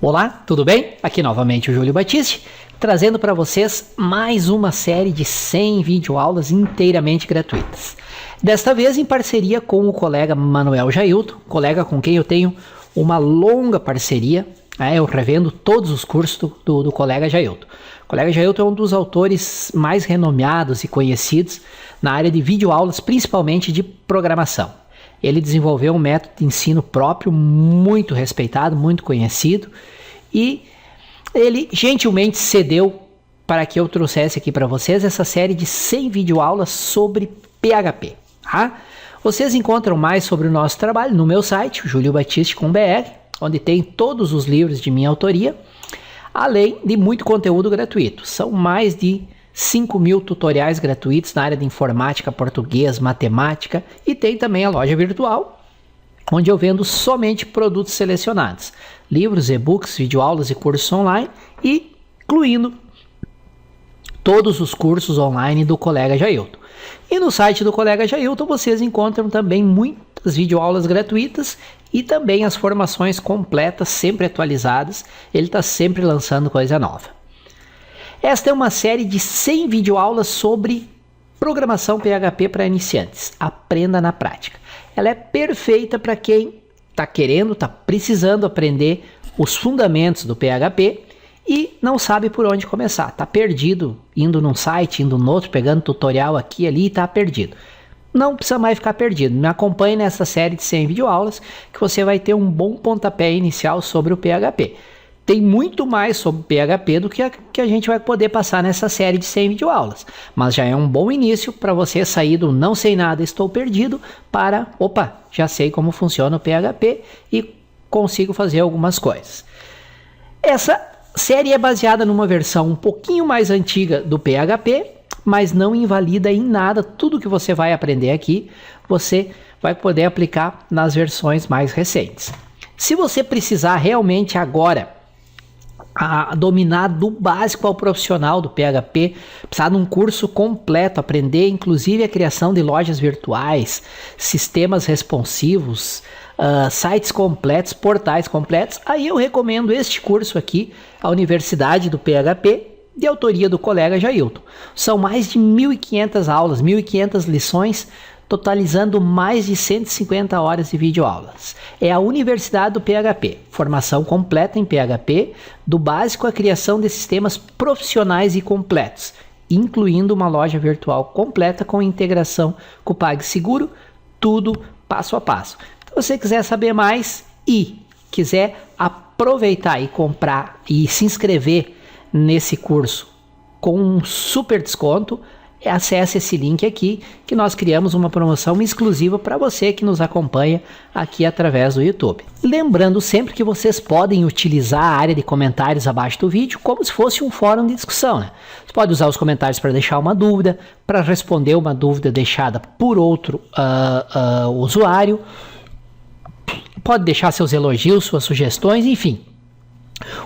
Olá, tudo bem? Aqui novamente o Júlio Batiste, trazendo para vocês mais uma série de 100 videoaulas inteiramente gratuitas. Desta vez em parceria com o colega Manuel Jailton, colega com quem eu tenho uma longa parceria. Eu revendo todos os cursos do colega Jailton. O colega Jailton é um dos autores mais renomeados e conhecidos na área de videoaulas, principalmente de programação. Ele desenvolveu um método de ensino próprio muito respeitado, muito conhecido, e ele gentilmente cedeu para que eu trouxesse aqui para vocês essa série de 100 videoaulas sobre PHP. Tá? Vocês encontram mais sobre o nosso trabalho no meu site, juliobatiste.com.br, onde tem todos os livros de minha autoria, além de muito conteúdo gratuito. São mais de 5.000 tutoriais gratuitos na área de informática, português, matemática, e tem também a loja virtual, onde eu vendo somente produtos selecionados, livros, e-books, videoaulas e cursos online, e incluindo todos os cursos online do colega Jailton. E no site do colega Jailton vocês encontram também muitas videoaulas gratuitas e também as formações completas, sempre atualizadas. Ele está sempre lançando coisa nova. Esta é uma série de 100 videoaulas sobre programação PHP para iniciantes. Aprenda na prática. Ela é perfeita para quem está precisando aprender os fundamentos do PHP e não sabe por onde começar. Está perdido, indo num site, indo no outro, pegando tutorial aqui e ali e está perdido. Não precisa mais ficar perdido. Me acompanhe nessa série de 100 videoaulas que você vai ter um bom pontapé inicial sobre o PHP. Tem muito mais sobre PHP do que a gente vai poder passar nessa série de 100 videoaulas. Mas já é um bom início para você sair do não sei nada, estou perdido, para, já sei como funciona o PHP e consigo fazer algumas coisas. Essa série é baseada numa versão um pouquinho mais antiga do PHP, mas não invalida em nada tudo que você vai aprender aqui. Você vai poder aplicar nas versões mais recentes. Se você precisar realmente agora a dominar do básico ao profissional do PHP, precisar de um curso completo, aprender inclusive a criação de lojas virtuais, sistemas responsivos, sites completos, portais completos, aí eu recomendo este curso aqui, a Universidade do PHP, de autoria do colega Jailton. São mais de 1.500 aulas, 1.500 lições, totalizando mais de 150 horas de videoaulas. É a Universidade do PHP, formação completa em PHP, do básico à criação de sistemas profissionais e completos, incluindo uma loja virtual completa com integração com o PagSeguro, tudo passo a passo. Se você quiser saber mais e quiser aproveitar e comprar e se inscrever nesse curso com um super desconto, acesse esse link aqui que nós criamos uma promoção exclusiva para você que nos acompanha aqui através do YouTube. Lembrando sempre que vocês podem utilizar a área de comentários abaixo do vídeo como se fosse um fórum de discussão, né? Você pode usar os comentários para deixar uma dúvida, para responder uma dúvida deixada por outro usuário, pode deixar seus elogios, suas sugestões, enfim.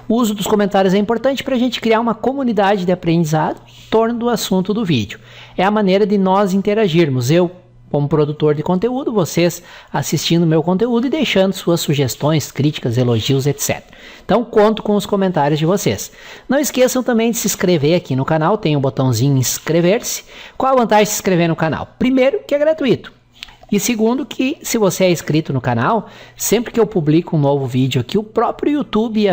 O uso dos comentários é importante para a gente criar uma comunidade de aprendizado em torno do assunto do vídeo. É a maneira de nós interagirmos, eu como produtor de conteúdo, vocês assistindo meu conteúdo e deixando suas sugestões, críticas, elogios, etc. Então conto com os comentários de vocês. Não esqueçam também de se inscrever aqui no canal, tem um botãozinho inscrever-se. Qual a vantagem de se inscrever no canal? Primeiro, que é gratuito. E segundo, que se você é inscrito no canal, sempre que eu publico um novo vídeo aqui, o próprio YouTube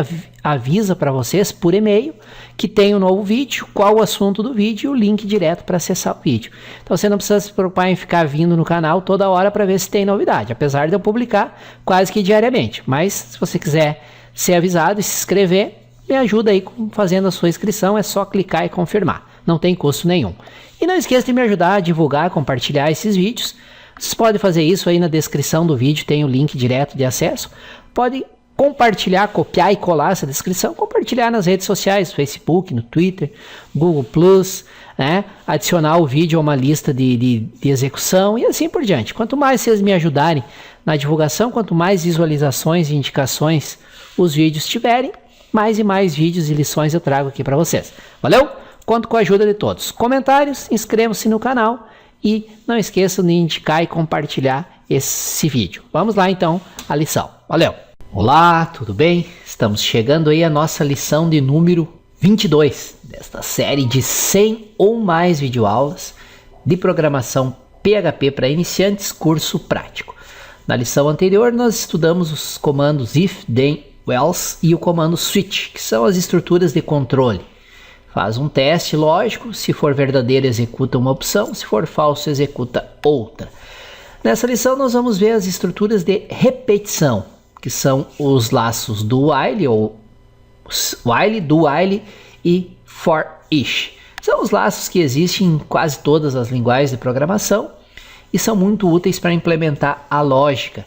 avisa para vocês por e-mail que tem um novo vídeo, qual o assunto do vídeo e o link direto para acessar o vídeo. Então você não precisa se preocupar em ficar vindo no canal toda hora para ver se tem novidade, apesar de eu publicar quase que diariamente. Mas se você quiser ser avisado e se inscrever, me ajuda aí fazendo a sua inscrição, é só clicar e confirmar, não tem custo nenhum. E não esqueça de me ajudar a divulgar, compartilhar esses vídeos. Vocês podem fazer isso aí na descrição do vídeo, tem o link direto de acesso. Pode compartilhar, copiar e colar essa descrição, compartilhar nas redes sociais, no Facebook, no Twitter, Google+, né? Adicionar o vídeo a uma lista de execução e assim por diante. Quanto mais vocês me ajudarem na divulgação, quanto mais visualizações e indicações os vídeos tiverem, mais e mais vídeos e lições eu trago aqui para vocês. Valeu? Conto com a ajuda de todos. Comentários, inscrevam-se no canal. E não esqueçam de indicar e compartilhar esse vídeo. Vamos lá então à lição. Valeu! Olá, tudo bem? Estamos chegando aí à nossa lição de número 22 desta série de 100 ou mais videoaulas de programação PHP para iniciantes, curso prático. Na lição anterior nós estudamos os comandos if, then, else e o comando switch, que são as estruturas de controle. Faz um teste lógico, se for verdadeiro executa uma opção, se for falso executa outra. Nessa lição nós vamos ver as estruturas de repetição, que são os laços do while, ou while, do while e for each. São os laços que existem em quase todas as linguagens de programação e são muito úteis para implementar a lógica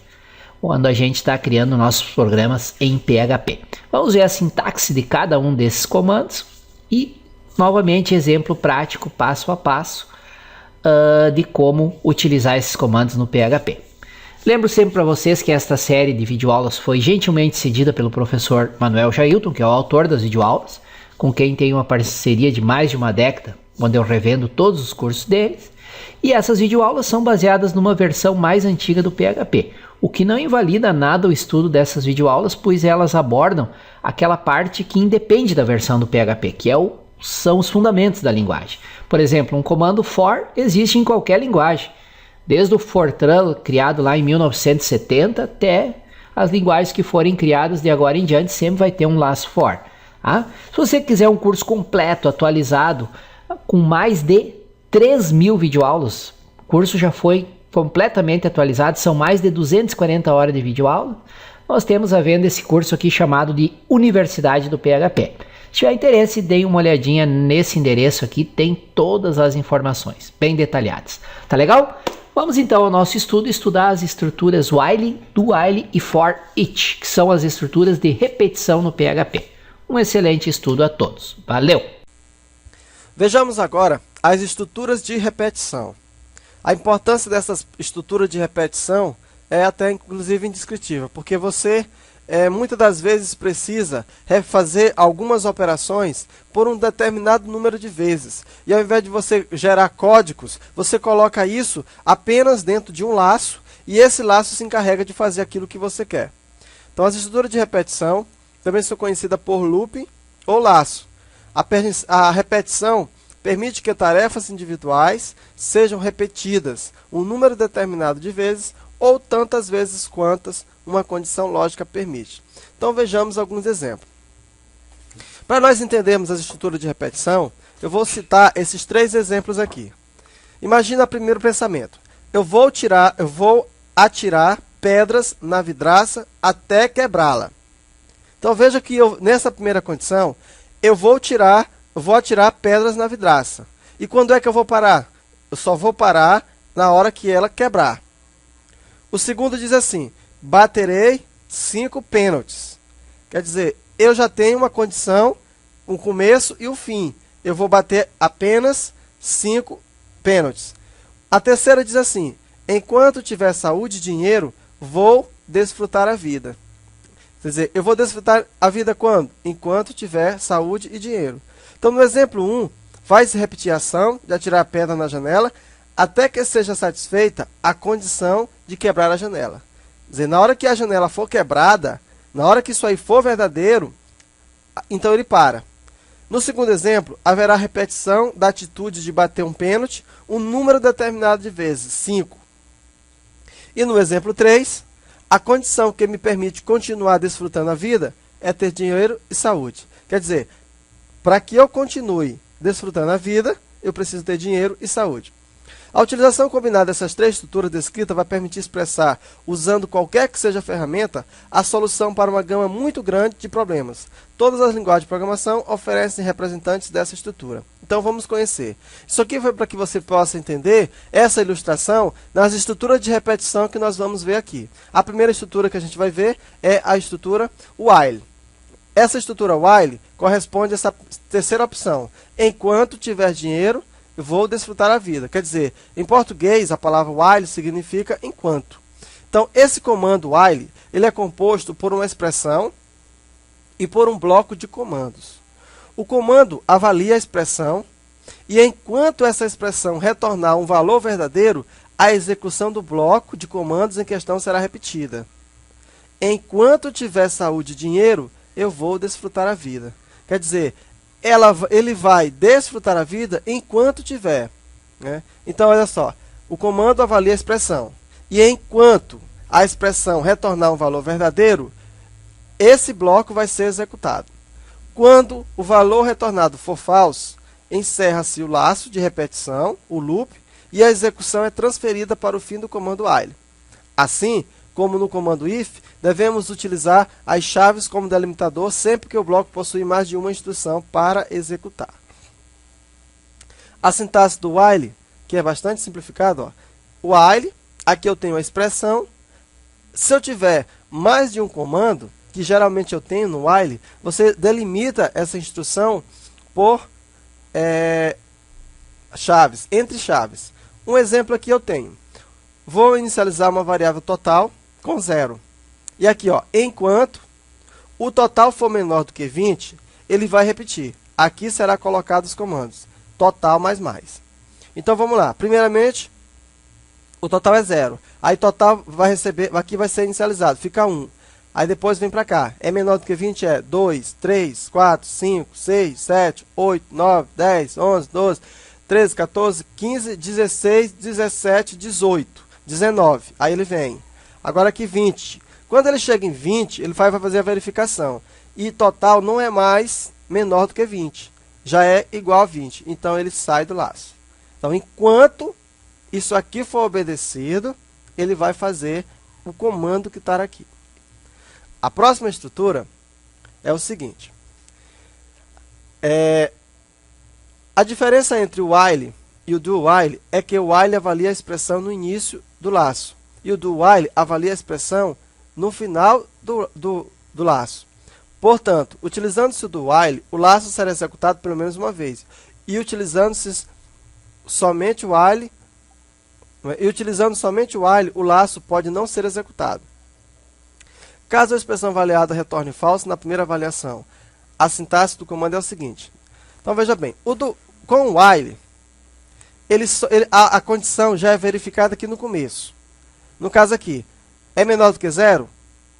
quando a gente está criando nossos programas em PHP. Vamos ver a sintaxe de cada um desses comandos e, novamente, exemplo prático, passo a passo, de como utilizar esses comandos no PHP. Lembro sempre para vocês que esta série de videoaulas foi gentilmente cedida pelo professor Manuel Jailton, que é o autor das videoaulas, com quem tenho uma parceria de mais de uma década, onde eu revendo todos os cursos deles. E essas videoaulas são baseadas numa versão mais antiga do PHP, o que não invalida nada o estudo dessas videoaulas, pois elas abordam aquela parte que independe da versão do PHP, que são os fundamentos da linguagem. Por exemplo, um comando for existe em qualquer linguagem, desde o Fortran, criado lá em 1970, até as linguagens que forem criadas de agora em diante, sempre vai ter um laço for. Tá? Se você quiser um curso completo, atualizado, com mais de 3.000 videoaulas, o curso já foi completamente atualizado, são mais de 240 horas de videoaula, nós temos à venda esse curso aqui chamado de Universidade do PHP. Se tiver interesse, dê uma olhadinha nesse endereço aqui, tem todas as informações, bem detalhadas. Tá legal? Vamos então ao nosso estudo, estudar as estruturas while, do while e for each, que são as estruturas de repetição no PHP. Um excelente estudo a todos. Valeu! Vejamos agora as estruturas de repetição. A importância dessas estruturas de repetição é até inclusive indescritível, porque você muitas das vezes precisa refazer algumas operações por um determinado número de vezes. E ao invés de você gerar códigos, você coloca isso apenas dentro de um laço e esse laço se encarrega de fazer aquilo que você quer. Então, as estruturas de repetição também são conhecidas por looping ou laço. A repetição permite que tarefas individuais sejam repetidas um número determinado de vezes ou tantas vezes quantas uma condição lógica permite. Então vejamos alguns exemplos. Para nós entendermos as estruturas de repetição, eu vou citar esses 3 exemplos aqui. Imagina o primeiro pensamento. Eu vou atirar pedras na vidraça até quebrá-la. Então veja que nessa primeira condição, eu vou atirar pedras na vidraça. E quando é que eu vou parar? Eu só vou parar na hora que ela quebrar. O segundo diz assim: baterei 5 pênaltis. Quer dizer, eu já tenho uma condição, um começo e um fim. Eu vou bater apenas 5 pênaltis. A terceira diz assim: enquanto tiver saúde e dinheiro, vou desfrutar a vida. Quer dizer, eu vou desfrutar a vida quando? Enquanto tiver saúde e dinheiro. Então, no exemplo 1, vai-se repetir a ação de atirar a pedra na janela até que seja satisfeita a condição de quebrar a janela. Quer dizer, na hora que a janela for quebrada, na hora que isso aí for verdadeiro, então ele para. No segundo exemplo, haverá repetição da atitude de bater um pênalti um número determinado de vezes, 5. E no exemplo 3, a condição que me permite continuar desfrutando a vida é ter dinheiro e saúde. Quer dizer, para que eu continue desfrutando a vida, eu preciso ter dinheiro e saúde. A utilização combinada dessas 3 estruturas descritas vai permitir expressar, usando qualquer que seja a ferramenta, a solução para uma gama muito grande de problemas. Todas as linguagens de programação oferecem representantes dessa estrutura. Então vamos conhecer. Isso aqui foi para que você possa entender essa ilustração nas estruturas de repetição que nós vamos ver aqui. A primeira estrutura que a gente vai ver é a estrutura while. Essa estrutura while corresponde a essa terceira opção. Enquanto tiver dinheiro, eu vou desfrutar a vida. Quer dizer, em português, a palavra while significa enquanto. Então, esse comando while, ele é composto por uma expressão e por um bloco de comandos. O comando avalia a expressão e, enquanto essa expressão retornar um valor verdadeiro, a execução do bloco de comandos em questão será repetida. enquanto tiver saúde e dinheiro, eu vou desfrutar a vida. Quer dizer, ele vai desfrutar a vida enquanto tiver, né? Então, olha só, o comando avalia a expressão. E enquanto a expressão retornar um valor verdadeiro, esse bloco vai ser executado. Quando o valor retornado for falso, encerra-se o laço de repetição, o loop, e a execução é transferida para o fim do comando while. Assim, como no comando if, devemos utilizar as chaves como delimitador sempre que o bloco possui mais de uma instrução para executar. A sintaxe do while, que é bastante simplificado, ó. While, aqui eu tenho a expressão. Se eu tiver mais de um comando, que geralmente eu tenho no while, você delimita essa instrução por chaves, entre chaves. Um exemplo aqui eu tenho. Vou inicializar uma variável total com 0. E aqui, ó, enquanto o total for menor do que 20, ele vai repetir. Aqui será colocado os comandos total mais mais. Então vamos lá. Primeiramente, o total é 0. Aí total vai receber, aqui vai ser inicializado, fica 1. Aí depois vem para cá. É menor do que 20, é 2, 3, 4, 5, 6, 7, 8, 9, 10, 11, 12, 13, 14, 15, 16, 17, 18, 19. Aí ele vem. Agora aqui 20. Quando ele chega em 20, ele vai fazer a verificação. E total não é mais menor do que 20. Já é igual a 20. Então ele sai do laço. Então enquanto isso aqui for obedecido, ele vai fazer o comando que está aqui. A próxima estrutura é o seguinte. A diferença entre o while e o do while é que o while avalia a expressão no início do laço. E o do while avalia a expressão no final do laço. Portanto, utilizando-se o do while, o laço será executado pelo menos uma vez. E utilizando-se somente o while, o laço pode não ser executado. Caso a expressão avaliada retorne falso na primeira avaliação, a sintaxe do comando é o seguinte. Então, veja bem, com o while, a condição já é verificada aqui no começo. No caso aqui, é menor do que 0?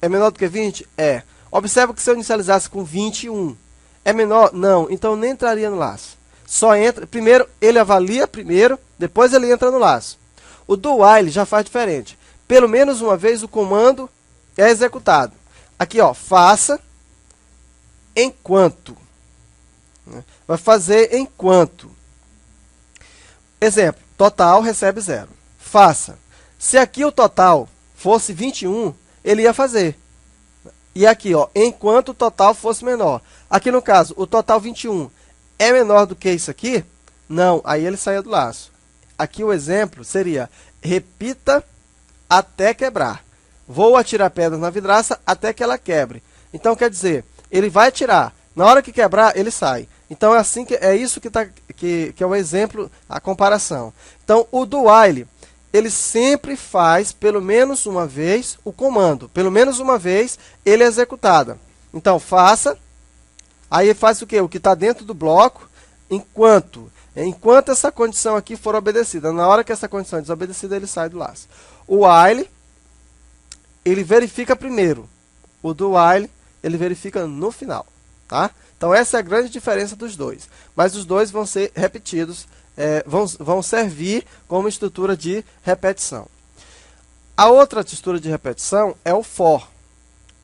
É menor do que 20? É. Observa que se eu inicializasse com 21, é menor? Não. Então, nem entraria no laço. Só entra, primeiro, ele avalia primeiro, depois ele entra no laço. O do while já faz diferente. Pelo menos uma vez o comando é executado. Aqui, ó, faça enquanto. Vai fazer enquanto. Exemplo, total recebe 0. Faça. Se aqui o total fosse 21, ele ia fazer. E aqui, ó, enquanto o total fosse menor. Aqui no caso, o total 21 é menor do que isso aqui? Não, aí ele saía do laço. Aqui o exemplo seria, repita até quebrar. Vou atirar pedras na vidraça até que ela quebre. Então, quer dizer, ele vai atirar. Na hora que quebrar, ele sai. Então, é isso que é o exemplo, a comparação. Então, o do while, ele sempre faz, pelo menos uma vez, o comando. Pelo menos uma vez, ele é executado. Então, faça. Aí, faz o quê? O que está dentro do bloco, enquanto essa condição aqui for obedecida. Na hora que essa condição é desobedecida, ele sai do laço. O while, ele verifica primeiro. O do while, ele verifica no final. Tá? Então, essa é a grande diferença dos dois. Mas os dois vão ser repetidos, vão servir como estrutura de repetição. A outra estrutura de repetição é o for.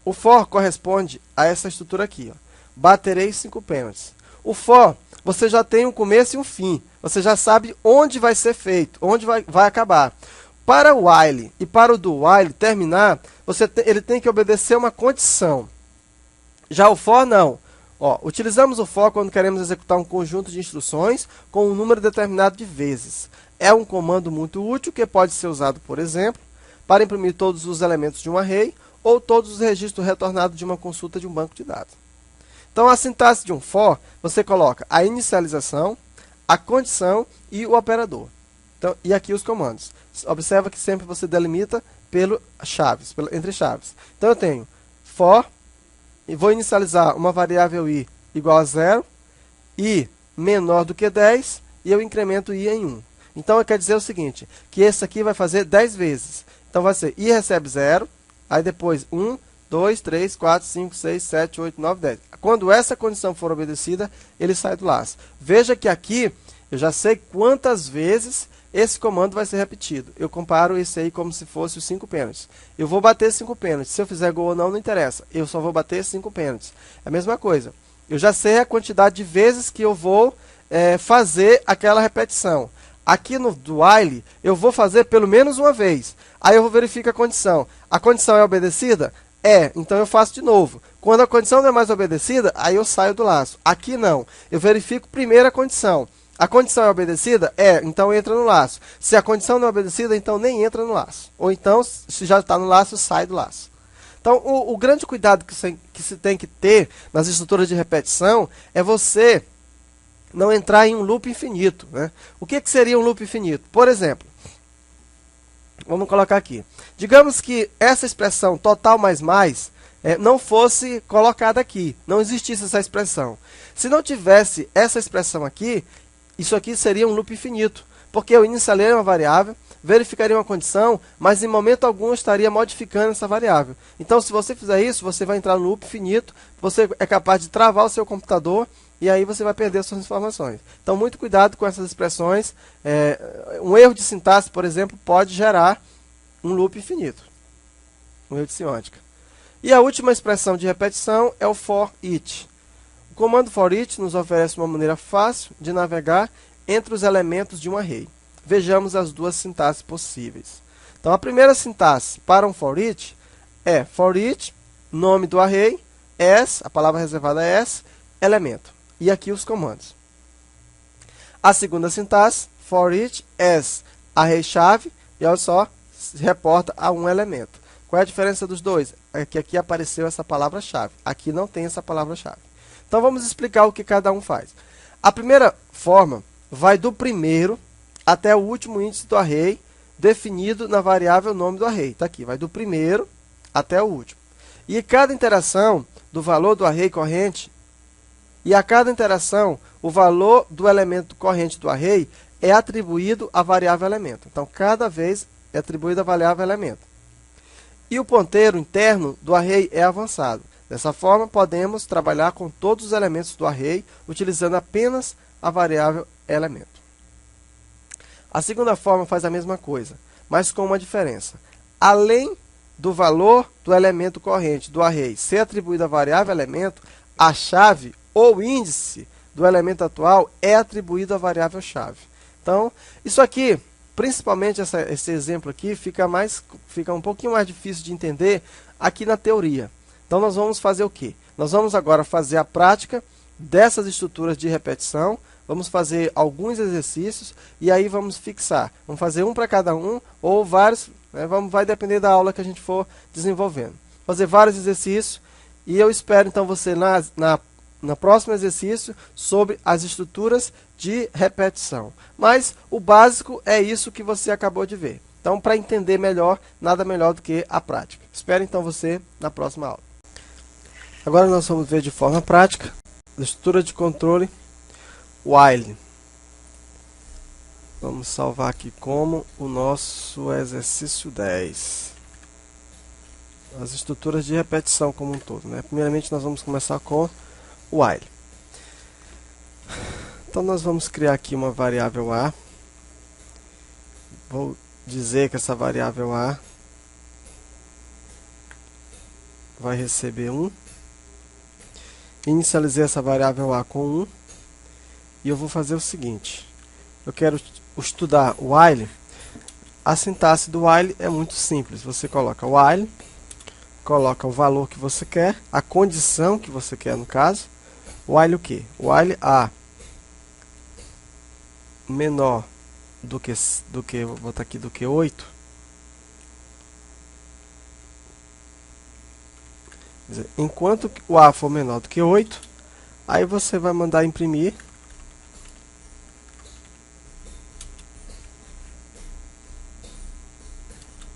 O for corresponde a essa estrutura aqui. Ó. Baterei 5 pênaltis. O for, você já tem um começo e um fim. Você já sabe onde vai ser feito, onde vai acabar. Para o while e para o do while terminar, ele tem que obedecer uma condição. Já o for, não. Ó, utilizamos o for quando queremos executar um conjunto de instruções com um número determinado de vezes. É um comando muito útil que pode ser usado, por exemplo, para imprimir todos os elementos de um array ou todos os registros retornados de uma consulta de um banco de dados. Então, a sintaxe de um for, você coloca a inicialização, a condição e o operador. Então, e aqui os comandos. Observa que sempre você delimita entre chaves. Então, eu tenho for, e vou inicializar uma variável i igual a 0, i menor do que 10, e eu incremento i em 1. Então, quer dizer o seguinte, que esse aqui vai fazer 10 vezes. Então, vai ser i recebe 0, aí depois 1, 2, 3, 4, 5, 6, 7, 8, 9, 10. Quando essa condição for obedecida, ele sai do laço. Veja que aqui eu já sei quantas vezes esse comando vai ser repetido. Eu comparo esse aí como se fosse os 5 pênaltis. Eu vou bater 5 pênaltis. Se eu fizer gol ou não, não interessa. Eu só vou bater 5 pênaltis. É a mesma coisa. Eu já sei a quantidade de vezes que eu vou fazer aquela repetição. Aqui no do while, eu vou fazer pelo menos uma vez. Aí eu verifico a condição. A condição é obedecida? É, então eu faço de novo. Quando a condição não é mais obedecida, aí eu saio do laço. Aqui não. Eu verifico primeiro a condição. A condição é obedecida? É, então entra no laço. Se a condição não é obedecida, então nem entra no laço. Ou então, se já está no laço, sai do laço. Então, o grande cuidado que se tem que ter nas estruturas de repetição é você não entrar em um loop infinito, né? O que seria um loop infinito? Por exemplo, vamos colocar aqui. Digamos que essa expressão total mais mais não fosse colocada aqui. Não existisse essa expressão. Se não tivesse essa expressão aqui, isso aqui seria um loop infinito. Porque eu iniciaria uma variável, verificaria uma condição, mas em momento algum eu estaria modificando essa variável. Então, se você fizer isso, você vai entrar no loop infinito, você é capaz de travar o seu computador, e aí você vai perder as suas informações. Então, muito cuidado com essas expressões. Um erro de sintaxe, por exemplo, pode gerar um loop infinito. Um erro de semiótica. E a última expressão de repetição é o for each. O comando for each nos oferece uma maneira fácil de navegar entre os elementos de um array. Vejamos as duas sintaxes possíveis. Então, a primeira sintaxe para um for each é for each, nome do array, as, a palavra reservada é as, elemento. E aqui os comandos. A segunda sintaxe, for each as array-chave, e olha só, se reporta a um elemento. Qual é a diferença dos dois? É que aqui apareceu essa palavra-chave. Aqui não tem essa palavra-chave. Então, vamos explicar o que cada um faz. A primeira forma vai do primeiro até o último índice do array, definido na variável nome do array. Está aqui, vai do primeiro até o último. E cada interação do valor do array corrente, e a cada interação, o valor do elemento corrente do array é atribuído à variável elemento. Então, cada vez é atribuído à variável elemento. E o ponteiro interno do array é avançado. Dessa forma, podemos trabalhar com todos os elementos do array, utilizando apenas a variável elemento. A segunda forma faz a mesma coisa, mas com uma diferença. Além do valor do elemento corrente do array ser atribuído à variável elemento, a chave ou índice do elemento atual é atribuído à variável chave. Então, isso aqui, principalmente esse exemplo aqui, fica um pouquinho mais difícil de entender aqui na teoria. Então, nós vamos fazer o quê? Nós vamos agora fazer a prática dessas estruturas de repetição, vamos fazer alguns exercícios e aí vamos fixar. Vamos fazer um para cada um ou vários, né? Vai depender da aula que a gente for desenvolvendo. Fazer vários exercícios e eu espero então você na próximo exercício sobre as estruturas de repetição. Mas o básico é isso que você acabou de ver. Então, para entender melhor, nada melhor do que a prática. Espero então você na próxima aula. Agora nós vamos ver de forma prática a estrutura de controle while. Vamos salvar aqui como o nosso exercício 10. As estruturas de repetição como um todo, né? Primeiramente nós vamos começar com while. Então nós vamos criar aqui uma variável a. Vou dizer que essa variável a vai receber 1. Inicializei essa variável a com 1. E eu vou fazer o seguinte. Eu quero estudar o while. A sintaxe do while é muito simples. Você coloca while, coloca o valor que você quer, a condição que você quer no caso. While o quê? While a menor do que vou botar aqui do que 8. Quer dizer, enquanto o a for menor do que 8, aí você vai mandar imprimir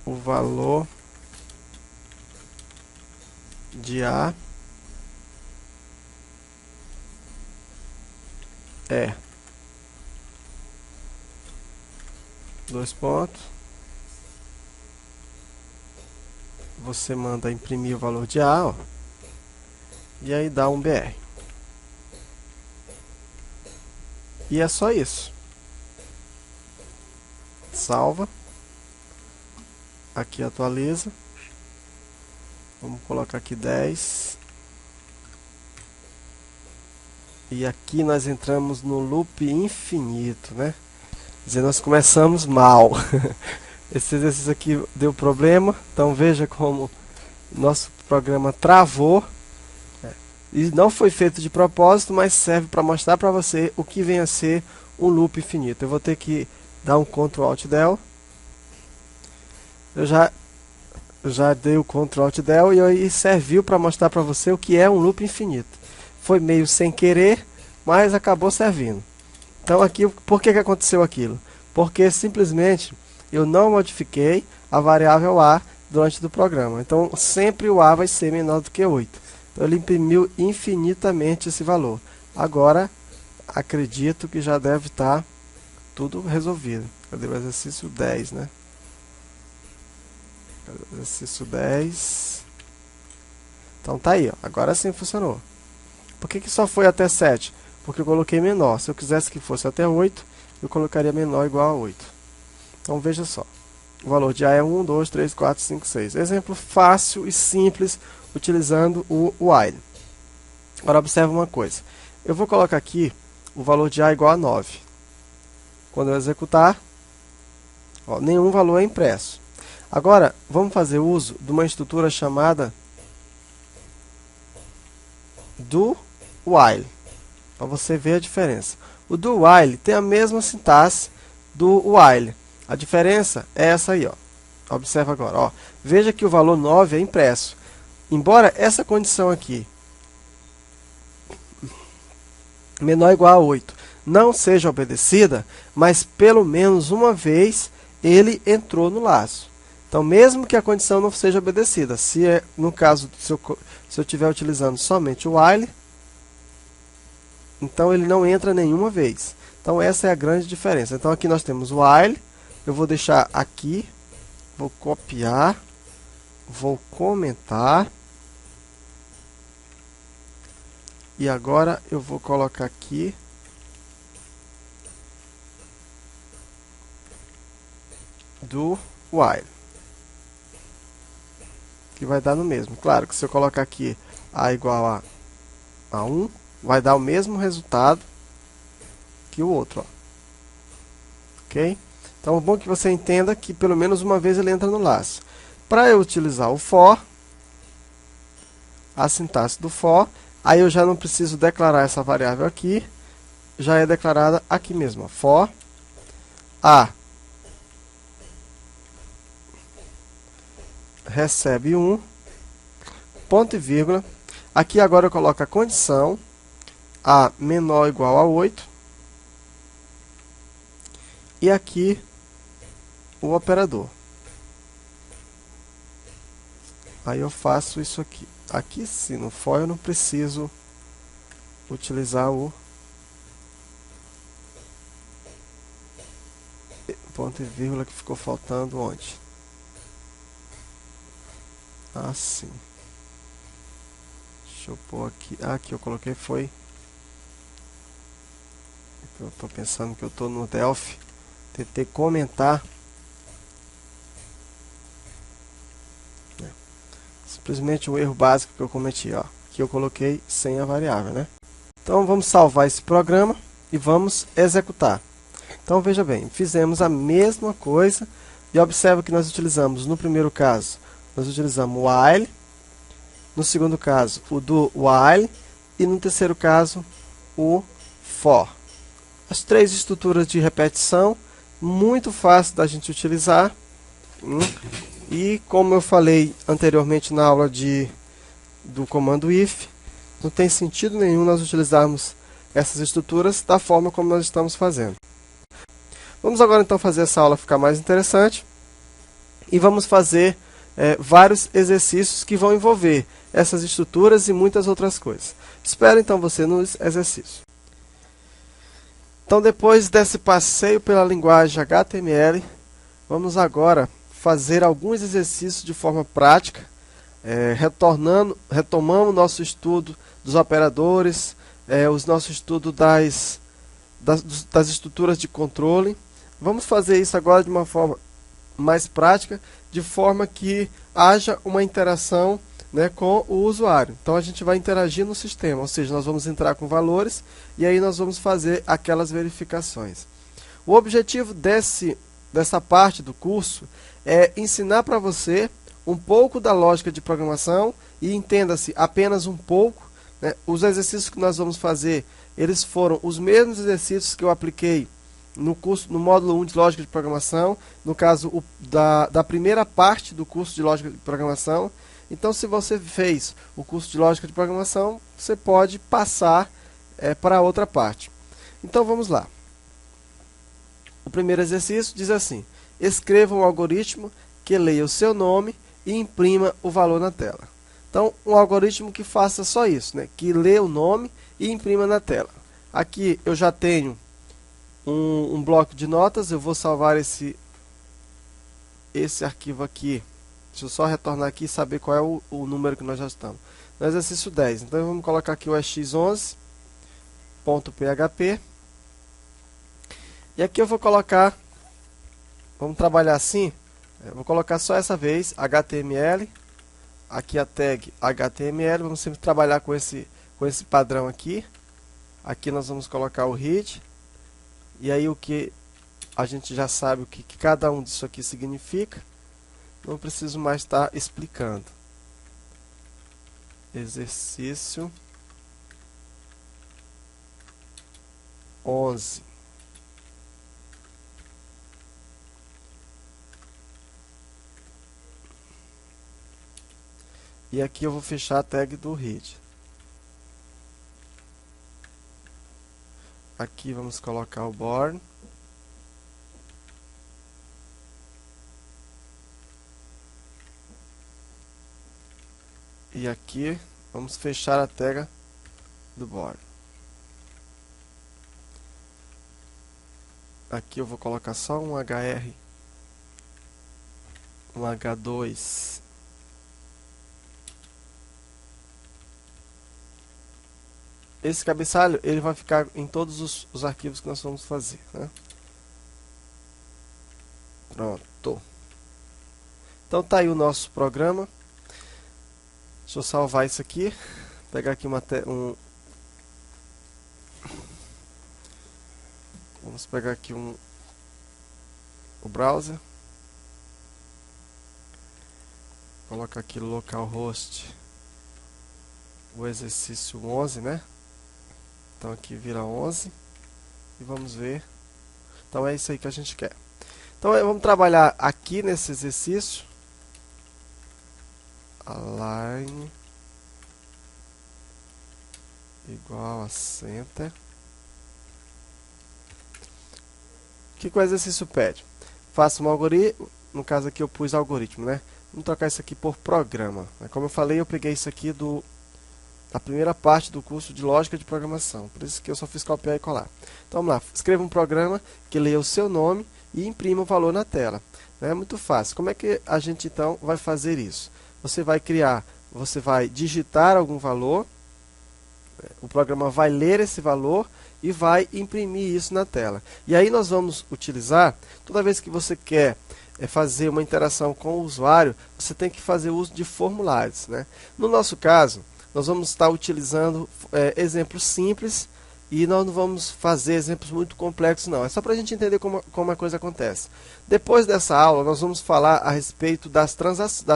o valor de a é 2 pontos você manda imprimir o valor de A, ó, e aí dá um BR. E é só isso. Salva. Aqui atualiza. Vamos colocar aqui 10. E aqui nós entramos no loop infinito, né? Quer dizer, nós começamos mal. Esse exercício aqui deu problema. Então veja como nosso programa travou. E não foi feito de propósito, mas serve para mostrar para você o que vem a ser um loop infinito. Eu vou ter que dar um Ctrl Alt Del. Eu já dei o Ctrl Alt Del e aí serviu para mostrar para você o que é um loop infinito. Foi meio sem querer, mas acabou servindo. Então aqui, por que aconteceu aquilo? Porque simplesmente eu não modifiquei a variável A durante o programa. Então sempre o A vai ser menor do que 8. Então ele imprimiu infinitamente esse valor. Agora acredito que já deve estar tudo resolvido. Cadê o exercício 10, né? Cadê o exercício 10? Então tá aí, ó. Agora sim funcionou. Por que só foi até 7? Porque eu coloquei menor. Se eu quisesse que fosse até 8, eu colocaria menor igual a 8. Então veja só. O valor de A é 1, 2, 3, 4, 5, 6. Exemplo fácil e simples utilizando o while. Agora observe uma coisa. Eu vou colocar aqui o valor de A igual a 9. Quando eu executar, ó, nenhum valor é impresso. Agora, vamos fazer uso de uma estrutura chamada do while, para você ver a diferença. O do while tem a mesma sintaxe do while. A diferença é essa aí, ó. Observa agora, ó. Veja que o valor 9 é impresso. Embora essa condição aqui, menor ou igual a 8, não seja obedecida, mas pelo menos uma vez ele entrou no laço. Então, mesmo que a condição não seja obedecida, no caso, se eu estiver utilizando somente o while, então ele não entra nenhuma vez. Então, essa é a grande diferença. Então, aqui nós temos o while, eu vou deixar aqui, vou copiar, vou comentar, e agora eu vou colocar aqui do while, que vai dar no mesmo. Claro que se eu colocar aqui A igual a 1, vai dar o mesmo resultado que o outro, ó. Ok? Então é bom que você entenda que pelo menos uma vez ele entra no laço. Para eu utilizar o for, a sintaxe do for, aí eu já não preciso declarar essa variável aqui, já é declarada aqui mesmo, ó. For A recebe 1, ponto e vírgula. Aqui agora eu coloco a condição A menor ou igual a 8. E aqui o operador. Aí eu faço isso aqui. Aqui sim, no for eu não preciso utilizar o ponto e vírgula que ficou faltando onde? Assim. Deixa eu pôr aqui. Ah, aqui eu coloquei foi. Eu estou pensando que eu estou no Delphi. Tentei comentar. Simplesmente um erro básico que eu cometi, ó. Que eu coloquei sem a variável, né? Então vamos salvar esse programa e vamos executar. Então veja bem, fizemos a mesma coisa e observa que nós utilizamos no primeiro caso, nós utilizamos o while, no segundo caso o do while e no terceiro caso o for. As três estruturas de repetição, muito fácil da gente utilizar. E como eu falei anteriormente na aula do comando if, não tem sentido nenhum nós utilizarmos essas estruturas da forma como nós estamos fazendo. Vamos agora então fazer essa aula ficar mais interessante e vamos fazer vários exercícios que vão envolver essas estruturas e muitas outras coisas. Espero então você nos exercícios. Então, depois desse passeio pela linguagem HTML, vamos agora fazer alguns exercícios de forma prática retomamos nosso estudo dos operadores, os nosso estudo das estruturas de controle. Vamos fazer isso agora de uma forma mais prática, de forma que haja uma interação, né, com o usuário. Então a gente vai interagir no sistema, ou seja, nós vamos entrar com valores e aí nós vamos fazer aquelas verificações. O objetivo dessa parte do curso é ensinar para você um pouco da lógica de programação e entenda-se apenas um pouco, né? Os exercícios que nós vamos fazer, eles foram os mesmos exercícios que eu apliquei no módulo 1 de lógica de programação, no caso da primeira parte do curso de lógica de programação. Então, se você fez o curso de lógica de programação, você pode passar para a outra parte. Então, vamos lá. O primeiro exercício diz assim: escreva um algoritmo que leia o seu nome e imprima o valor na tela. Então, um algoritmo que faça só isso, né? Que lê o nome e imprima na tela. Aqui eu já tenho um bloco de notas, eu vou salvar esse arquivo aqui. Deixa eu só retornar aqui e saber qual é o número que nós já estamos. No exercício 10. Então vamos colocar aqui o x11.php. E aqui eu vou colocar, vamos trabalhar assim, eu vou colocar só essa vez HTML. Aqui a tag HTML, vamos sempre trabalhar com esse padrão aqui. Aqui nós vamos colocar o read. E aí o que a gente já sabe o que cada um disso aqui significa. Não preciso mais estar explicando. Exercício 11. E aqui eu vou fechar a tag do read. Aqui vamos colocar o born. E aqui vamos fechar a tag do born. Aqui eu vou colocar só um HR, um H2. Esse cabeçalho ele vai ficar em todos os arquivos que nós vamos fazer, né? Pronto. Então tá aí o nosso programa. Deixa eu salvar isso aqui. Pegar aqui vamos pegar aqui o browser. Colocar aqui localhost o exercício 11, né? Então aqui vira 11 e vamos ver. Então é isso aí que a gente quer. Então vamos trabalhar aqui nesse exercício. Align igual a center. O que o exercício pede? Faça um algoritmo. No caso aqui eu pus algoritmo, né? Vamos trocar isso aqui por programa. Como eu falei, eu peguei isso aqui da primeira parte do curso de lógica de programação. Por isso que eu só fiz copiar e colar. Então vamos lá. Escreva um programa que leia o seu nome e imprima o valor na tela. É muito fácil. Como é que a gente então vai fazer isso? Você vai digitar algum valor, o programa vai ler esse valor e vai imprimir isso na tela. E aí nós vamos utilizar, toda vez que você quer fazer uma interação com o usuário, você tem que fazer uso de formulários, né? No nosso caso, nós vamos estar utilizando exemplos simples e nós não vamos fazer exemplos muito complexos não. É só para a gente entender como a coisa acontece. Depois dessa aula, nós vamos falar a respeito das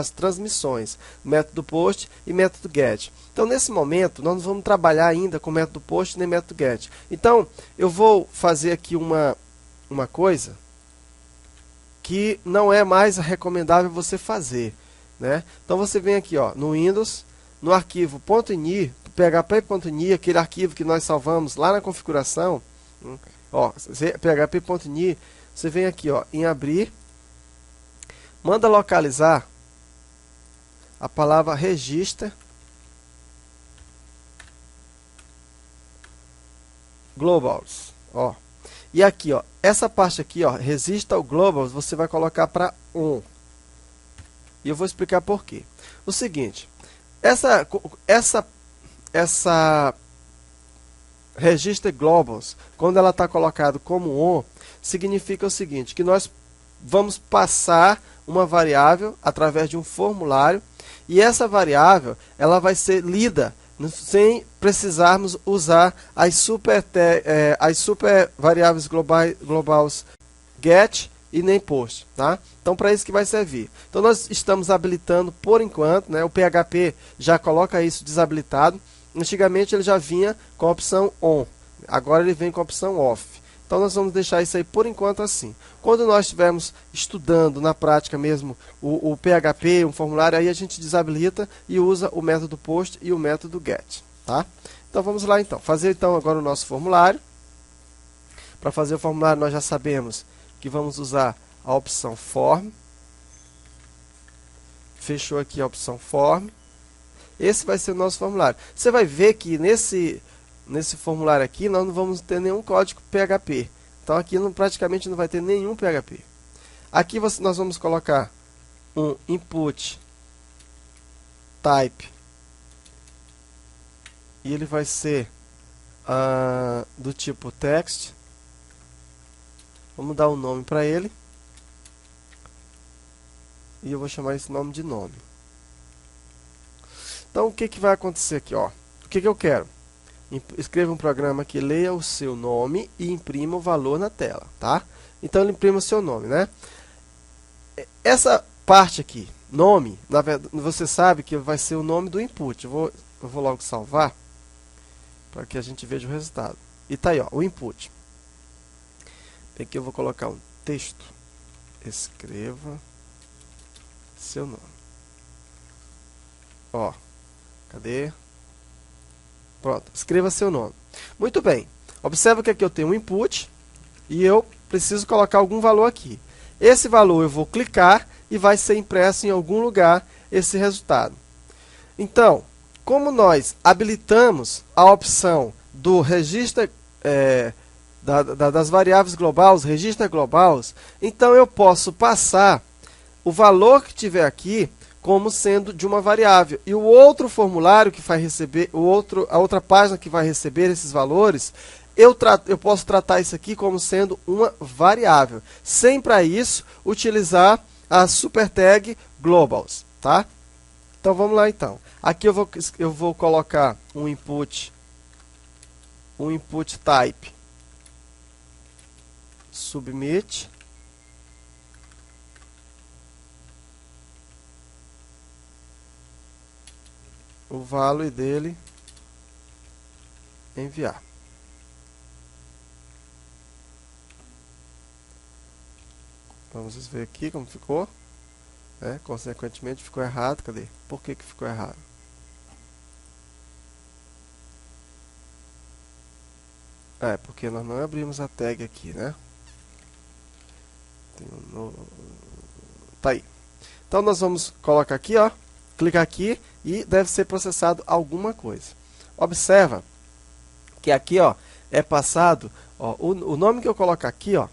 transmissões, método POST e método GET. Então, nesse momento, nós não vamos trabalhar ainda com método POST nem método GET. Então, eu vou fazer aqui uma coisa que não é mais recomendável você fazer, né? Então, você vem aqui no Windows, no arquivo .ini, php.ini, aquele arquivo que nós salvamos lá na configuração, php.ini, você vem aqui em abrir, manda localizar a palavra register globals, e aqui essa parte aqui, register globals, você vai colocar para 1. E eu vou explicar por quê. O seguinte, essa register globals, quando ela está colocada como on, significa o seguinte, que nós vamos passar uma variável através de um formulário, e essa variável ela vai ser lida sem precisarmos usar as super variáveis globais get e nem post, tá? Então, para isso que vai servir. Então, nós estamos habilitando por enquanto, né? O PHP já coloca isso desabilitado. Antigamente ele já vinha com a opção on, agora ele vem com a opção off. Então nós vamos deixar isso aí por enquanto assim. Quando nós estivermos estudando na prática mesmo o PHP, um formulário, aí a gente desabilita e usa o método post e o método get, tá? Então vamos lá então, fazer então agora o nosso formulário. Para fazer o formulário nós já sabemos que vamos usar a opção form. Fechou aqui a opção form. Esse vai ser o nosso formulário. Você vai ver que nesse formulário aqui nós não vamos ter nenhum código PHP. Então aqui praticamente não vai ter nenhum PHP. Aqui nós vamos colocar um input type. E ele vai ser do tipo text. Vamos dar um nome para ele. E eu vou chamar esse nome de nome. Então, o que vai acontecer aqui? Ó? O que eu quero? Escreva um programa que leia o seu nome e imprima o valor na tela. Tá? Então, ele imprime o seu nome. Né? Essa parte aqui, nome, na verdade, você sabe que vai ser o nome do input. Eu vou logo salvar para que a gente veja o resultado. E está aí, ó, o input. Aqui eu vou colocar um texto. Escreva seu nome. Ó, cadê? Pronto, escreva seu nome. Muito bem. Observa que aqui eu tenho um input e eu preciso colocar algum valor aqui. Esse valor eu vou clicar e vai ser impresso em algum lugar esse resultado. Então, como nós habilitamos a opção do register das variáveis globais, register globais, então eu posso passar o valor que tiver aqui como sendo de uma variável. E o outro formulário que vai receber, a outra página que vai receber esses valores, eu posso tratar isso aqui como sendo uma variável, sem para isso utilizar a super tag globals, tá? Então vamos lá então. Aqui eu vou colocar um input type submit. O value dele enviar. Vamos ver aqui como ficou. Consequentemente ficou errado. Cadê? Por que ficou errado? Porque nós não abrimos a tag aqui, né? Tá aí. Então nós vamos colocar aqui, ó. Clicar aqui e deve ser processado alguma coisa. Observa que aqui, ó, é passado, ó, o nome que eu coloco aqui, ó,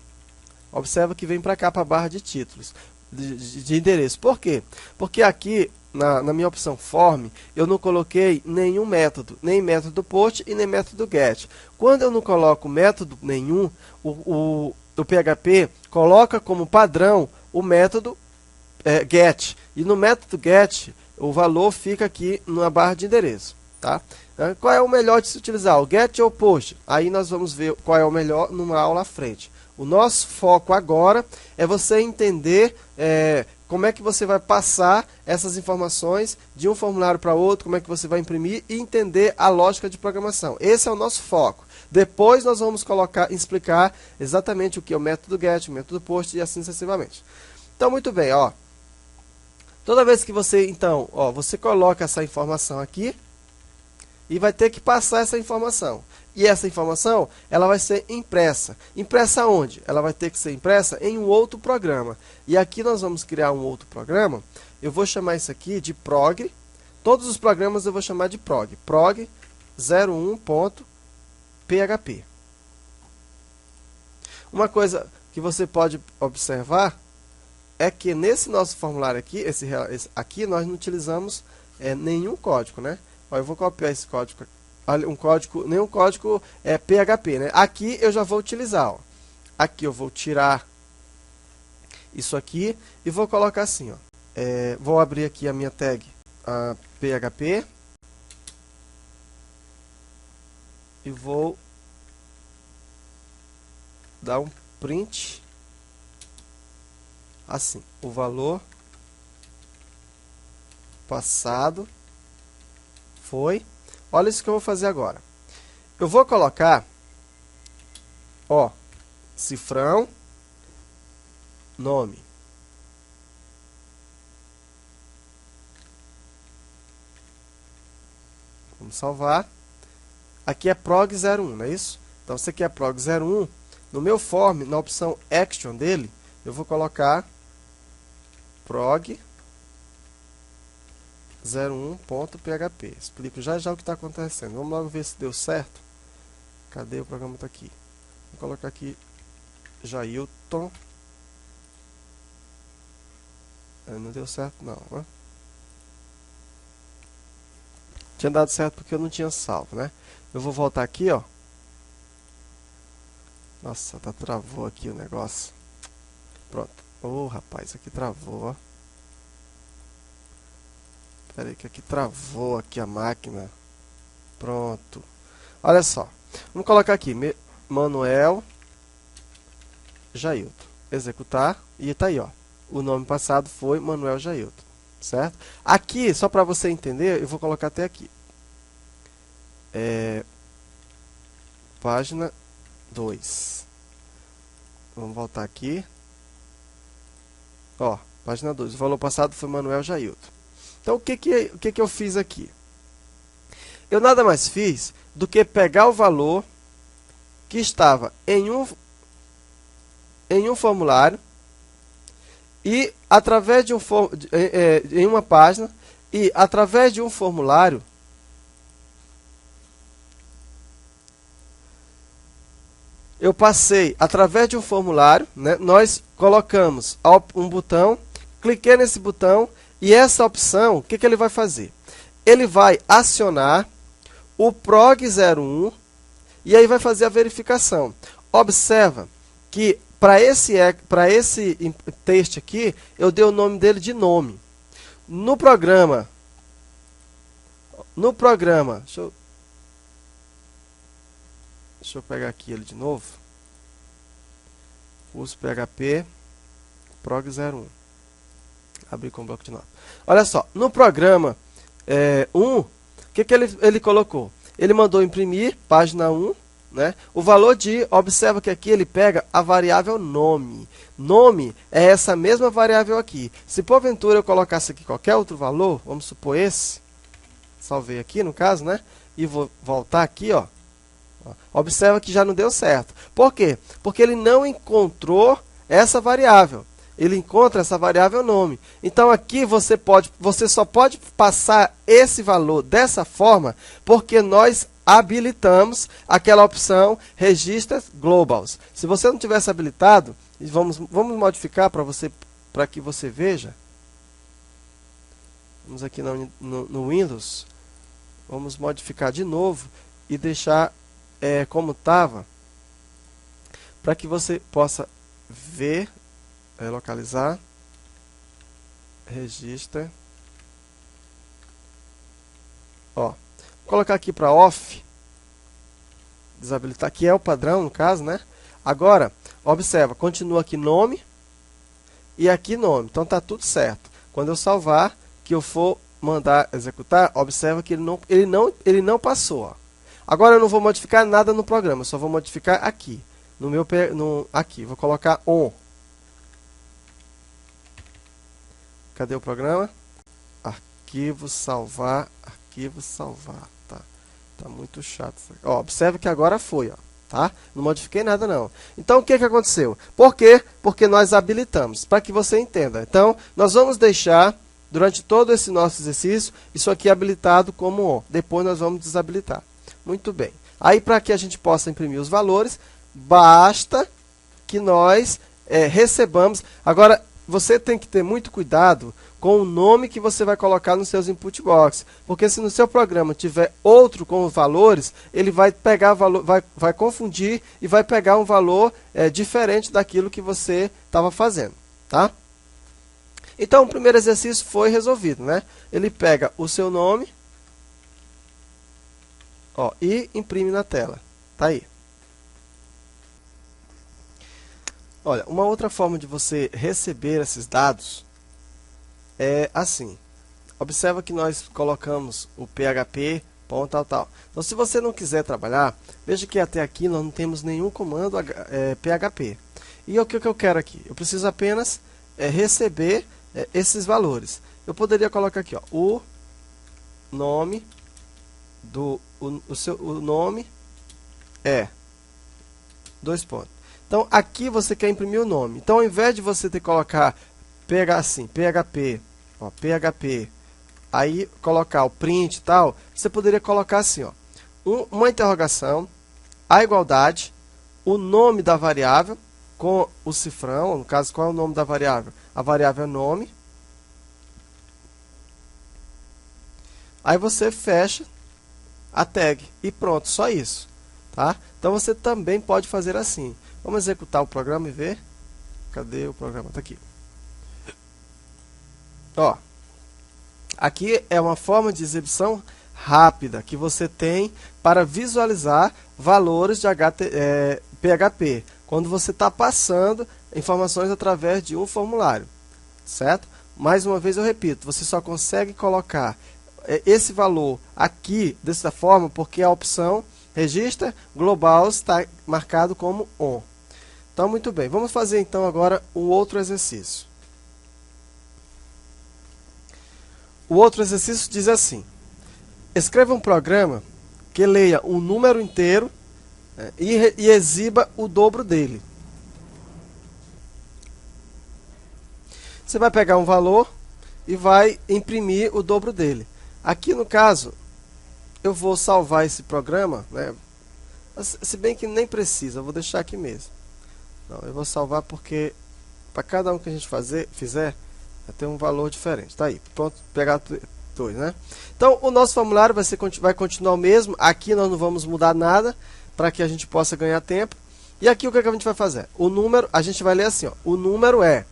observa que vem para cá para a barra de títulos, de endereço. Por quê? Porque aqui, na minha opção form, eu não coloquei nenhum método, nem método post e nem método get. Quando eu não coloco método nenhum, o PHP coloca como padrão o método get. E no método get, o valor fica aqui na barra de endereço. Tá? Qual é o melhor de se utilizar? O get ou o post? Aí nós vamos ver qual é o melhor numa aula à frente. O nosso foco agora é você entender como é que você vai passar essas informações de um formulário para outro, como é que você vai imprimir e entender a lógica de programação. Esse é o nosso foco. Depois nós vamos explicar exatamente o que é o método get, o método post e assim sucessivamente. Então, muito bem, ó. Toda vez que você, então, ó, você coloca essa informação aqui e vai ter que passar essa informação. E essa informação, ela vai ser impressa. Impressa onde? Ela vai ter que ser impressa em um outro programa. E aqui nós vamos criar um outro programa. Eu vou chamar isso aqui de prog. Todos os programas eu vou chamar de prog. Prog 01.php. Uma coisa que você pode observar é que nesse nosso formulário aqui, esse aqui nós não utilizamos nenhum código, né? Ó, eu vou copiar esse código, nenhum código PHP, né? Aqui eu já vou utilizar, ó. Aqui eu vou tirar isso aqui e vou colocar assim, ó. Vou abrir aqui a minha tag PHP e vou dar um print assim, o valor passado foi. Olha isso que eu vou fazer agora. Eu vou colocar, ó, cifrão, nome. Vamos salvar. Aqui é prog01, não é isso? Então, você quer prog01, no meu form, na opção action dele, eu vou colocar prog01.php. Explico já já o que está acontecendo. Vamos logo ver se deu certo. Cadê o programa? Está aqui. Vou colocar aqui Jailton. Não deu certo não, né? Tinha dado certo porque eu não tinha salvo, né? Eu vou voltar aqui, ó. Nossa, travou aqui o negócio. Pronto. Rapaz, aqui travou, ó. Espera aí que aqui travou aqui a máquina. Pronto. Olha só. Vamos colocar aqui Manuel Jailton. Executar e tá aí, ó. O nome passado foi Manuel Jailton, certo? Aqui, só para você entender, eu vou colocar até aqui. Página 2. Vamos voltar aqui. Ó, página 2. O valor passado foi Manuel Jailton. Então, o que eu fiz aqui? Eu nada mais fiz do que pegar o valor que estava em um formulário e através de em uma página e através de um formulário eu passei através de um formulário, né, nós colocamos um botão, cliquei nesse botão e essa opção, o que ele vai fazer? Ele vai acionar o prog01 e aí vai fazer a verificação. Observa que para esse texto aqui, eu dei o nome dele de nome. No programa, deixa eu pegar aqui ele de novo. Uso PHP prog01. Abrir com bloco de notas. Olha só, no programa 1, o que ele colocou? Ele mandou imprimir, página 1, né? O valor de, observa que aqui ele pega a variável nome. Nome é essa mesma variável aqui. Se porventura eu colocasse aqui qualquer outro valor, vamos supor esse, salvei aqui no caso, né? E vou voltar aqui, ó. Observa que já não deu certo. Por quê? Porque ele não encontrou essa variável. Ele encontra essa variável nome. Então aqui você só pode passar esse valor dessa forma porque nós habilitamos aquela opção Registers Globals. Se você não tivesse habilitado, vamos modificar para que você veja. Vamos aqui no Windows. Vamos modificar de novo e deixar como estava, para que você possa ver, localizar, registra, ó, vou colocar aqui para off, desabilitar, que é o padrão no caso, né? Agora, observa, continua aqui nome e aqui nome, então tá tudo certo. Quando eu salvar, que eu for mandar executar, observa que ele não passou, ó. Agora eu não vou modificar nada no programa, só vou modificar aqui. Aqui, vou colocar on. Cadê o programa? Arquivo, salvar, tá. Tá muito chato isso aqui. Ó, observe que agora foi, ó, tá? Não modifiquei nada não. Então o que aconteceu? Por quê? Porque nós habilitamos, para que você entenda. Então, nós vamos deixar, durante todo esse nosso exercício, isso aqui habilitado como on. Depois nós vamos desabilitar. Muito bem. Aí, para que a gente possa imprimir os valores, basta que nós recebamos. Agora, você tem que ter muito cuidado com o nome que você vai colocar nos seus input box, porque se no seu programa tiver outro com os valores, ele vai pegar valor, vai confundir e vai pegar um valor diferente daquilo que você estava fazendo, tá? Então o primeiro exercício foi resolvido, né? Ele pega o seu nome, ó, e imprime na tela, tá aí. Olha, uma outra forma de você receber esses dados é assim. Observa que nós colocamos o PHP, ponto, tal, tal. Então, se você não quiser trabalhar, veja que até aqui nós não temos nenhum comando PHP. E o que eu quero aqui? Eu preciso apenas receber esses valores. Eu poderia colocar aqui, ó, o nome o nome é dois pontos. Então, aqui você quer imprimir o nome. Então, ao invés de você ter que colocar PHP, ó, PHP, aí colocar o print e tal, você poderia colocar assim, ó, uma interrogação, a igualdade, o nome da variável, com o cifrão, no caso, qual é o nome da variável? A variável é nome. Aí você fecha a tag e pronto, só isso, tá? Então, você também pode fazer assim. Vamos executar o programa e ver. Cadê o programa? Está aqui. Ó, aqui é uma forma de exibição rápida que você tem para visualizar valores de PHP, quando você está passando informações através de um formulário, certo? Mais uma vez eu repito, você só consegue colocar esse valor aqui dessa forma porque a opção registra global está marcado como on. Então, muito bem. Vamos fazer, então, agora o outro exercício. O outro exercício diz assim. Escreva um programa que leia um número inteiro e exiba o dobro dele. Você vai pegar um valor e vai imprimir o dobro dele. Aqui, no caso, eu vou salvar esse programa, né? Se bem que nem precisa, eu vou deixar aqui mesmo. Não, eu vou salvar porque para cada um que a gente fizer, vai ter um valor diferente. Tá aí, pronto, pegar 2, né? Então, o nosso formulário vai continuar o mesmo. Aqui nós não vamos mudar nada para que a gente possa ganhar tempo. E aqui o que a gente vai fazer? O número, a gente vai ler assim, ó, o número é.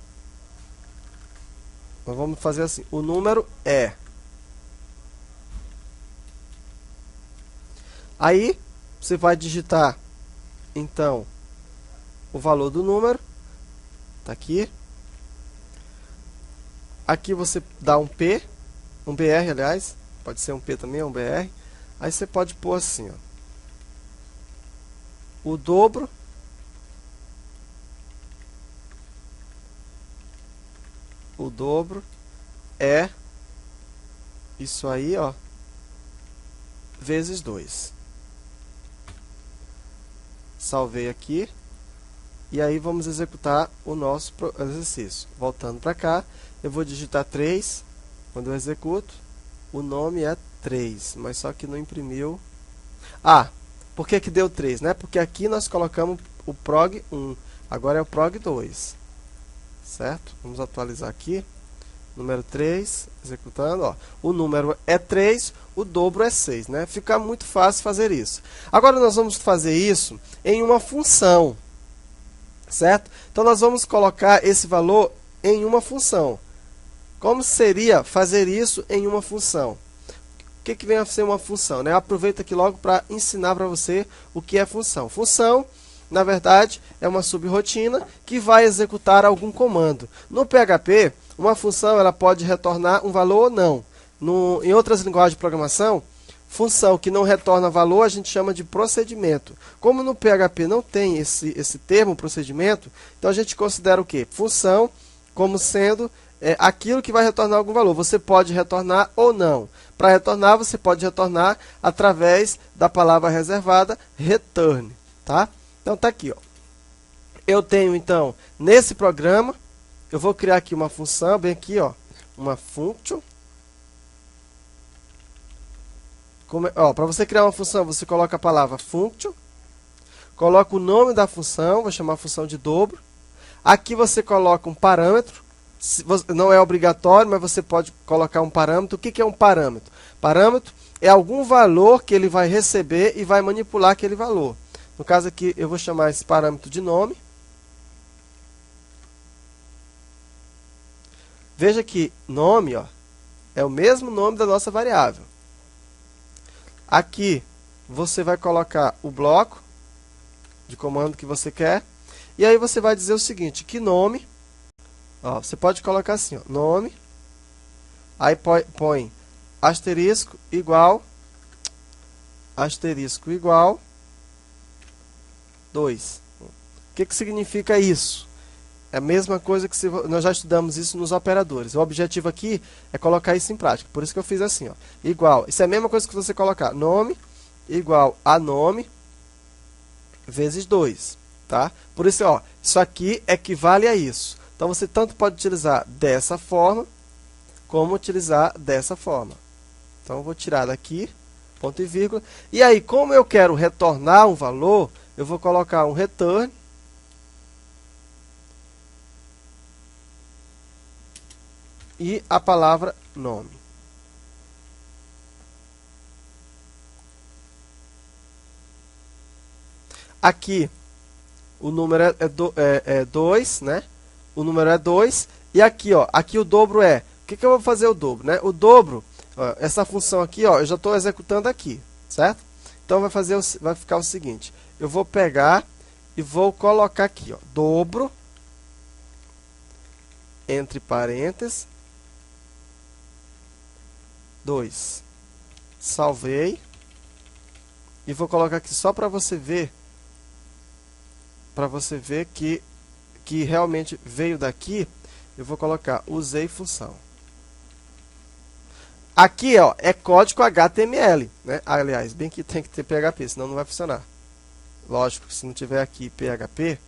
Nós vamos fazer assim, o número é. Aí, você vai digitar, então, o valor do número, tá aqui. Aqui você dá um P, um BR, aliás, pode ser um P também, um BR. Aí você pode pôr assim, ó, o dobro é isso aí, ó, vezes 2. Salvei aqui. E aí vamos executar o nosso exercício. Voltando para cá, eu vou digitar 3. Quando eu executo, o nome é 3, mas só que não imprimiu. Ah, por que deu 3, né? Porque aqui nós colocamos o prog 1, agora é o prog 2. Certo? Vamos atualizar aqui. Número 3, executando, ó. O número é 3, o dobro é 6, né? Fica muito fácil fazer isso. Agora nós vamos fazer isso em uma função. Certo? Então, nós vamos colocar esse valor em uma função. Como seria fazer isso em uma função? O que vem a ser uma função, né? Aproveito aqui logo para ensinar para você o que é função. Função, na verdade, é uma subrotina que vai executar algum comando. No PHP, uma função ela pode retornar um valor ou não. Em outras linguagens de programação, função que não retorna valor, a gente chama de procedimento. Como no PHP não tem esse termo, procedimento, então a gente considera o quê? Função como sendo aquilo que vai retornar algum valor. Você pode retornar ou não. Para retornar, você pode retornar através da palavra reservada return. Tá? Então, tá aqui. Ó. Eu tenho, então, nesse programa, eu vou criar aqui uma função, bem aqui, ó, uma function. Para você criar uma função, você coloca a palavra function, coloca o nome da função, vou chamar a função de dobro. Aqui você coloca um parâmetro, Não é obrigatório, mas você pode colocar um parâmetro. O que é um parâmetro? Parâmetro é algum valor que ele vai receber e vai manipular aquele valor. No caso aqui, eu vou chamar esse parâmetro de nome. Veja que nome, ó, é o mesmo nome da nossa variável. Aqui, você vai colocar o bloco de comando que você quer. E aí você vai dizer o seguinte, que nome, ó, você pode colocar assim, ó, nome, aí põe asterisco igual 2. O que significa isso? É a mesma coisa que nós já estudamos isso nos operadores. O objetivo aqui é colocar isso em prática. Por isso que eu fiz assim, ó, igual. Isso é a mesma coisa que você colocar nome igual a nome vezes 2. Tá? Por isso, ó, isso aqui equivale a isso. Então, você tanto pode utilizar dessa forma, como utilizar dessa forma. Então, eu vou tirar daqui, ponto e vírgula. E aí, como eu quero retornar um valor, eu vou colocar um return. E a palavra nome. Aqui, o número é 2, né? O número é 2. E aqui, ó, aqui o dobro é... O que eu vou fazer o dobro, né? O dobro, ó, essa função aqui, ó, eu já estou executando aqui, certo? Então, vai ficar o seguinte. Eu vou pegar e vou colocar aqui, ó, dobro, entre parênteses, 2. Salvei. E vou colocar aqui só para você ver. Para você ver que realmente veio daqui. Eu vou colocar usei função. Aqui, ó, é código HTML, né? Aliás, bem que tem que ter PHP, senão não vai funcionar. Lógico que se não tiver aqui PHP,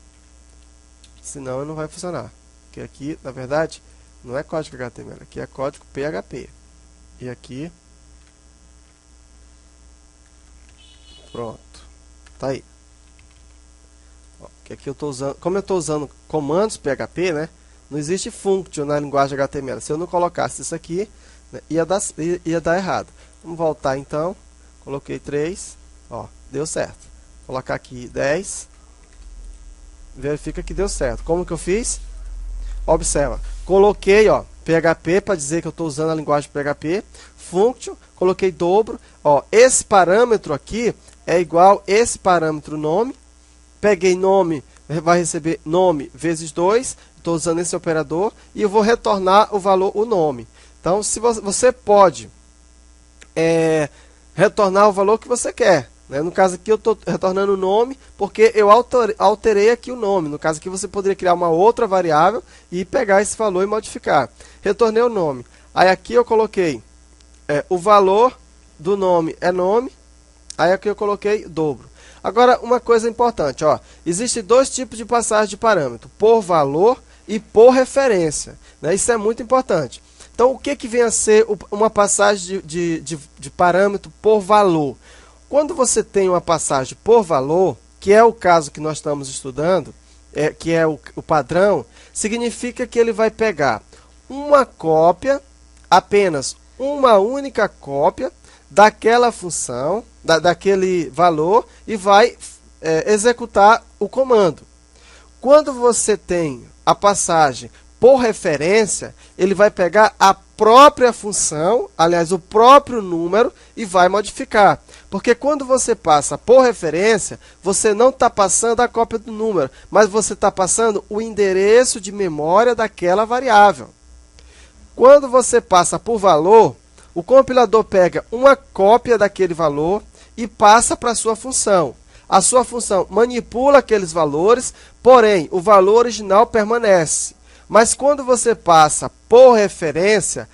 senão não vai funcionar. Porque aqui, na verdade, não é código HTML, aqui é código PHP. E aqui, pronto, tá aí. Ó, que aqui eu tô usando, como eu estou usando comandos PHP, né? Não existe function na linguagem HTML. Se eu não colocasse isso aqui, né, ia dar errado. Vamos voltar então. Coloquei 3, ó, deu certo. Vou colocar aqui 10. Verifica que deu certo. Como que eu fiz? Observa. Coloquei, ó, PHP para dizer que eu estou usando a linguagem PHP. Function, coloquei dobro. Ó, esse parâmetro aqui é igual esse parâmetro nome. Peguei nome, vai receber nome vezes 2. Estou usando esse operador e eu vou retornar o valor, o nome. Então, se você pode retornar o valor que você quer. Né? No caso aqui, eu estou retornando o nome porque eu alterei aqui o nome. No caso aqui, você poderia criar uma outra variável e pegar esse valor e modificar. Retornei o nome. Aí aqui eu coloquei o valor do nome é nome. Aí aqui eu coloquei dobro. Agora, uma coisa importante, ó, existem dois tipos de passagem de parâmetro, por valor e por referência. Né? Isso é muito importante. Então, o que vem a ser uma passagem de parâmetro por valor? Quando você tem uma passagem por valor, que é o caso que nós estamos estudando, que é o padrão, significa que ele vai pegar uma cópia, apenas uma única cópia daquela função, daquele valor, e vai executar o comando. Quando você tem a passagem por referência, ele vai pegar a própria função, aliás, o próprio número, e vai modificar. Porque quando você passa por referência, você não está passando a cópia do número, mas você está passando o endereço de memória daquela variável. Quando você passa por valor, o compilador pega uma cópia daquele valor e passa para a sua função. A sua função manipula aqueles valores, porém, o valor original permanece. Mas quando você passa por referência,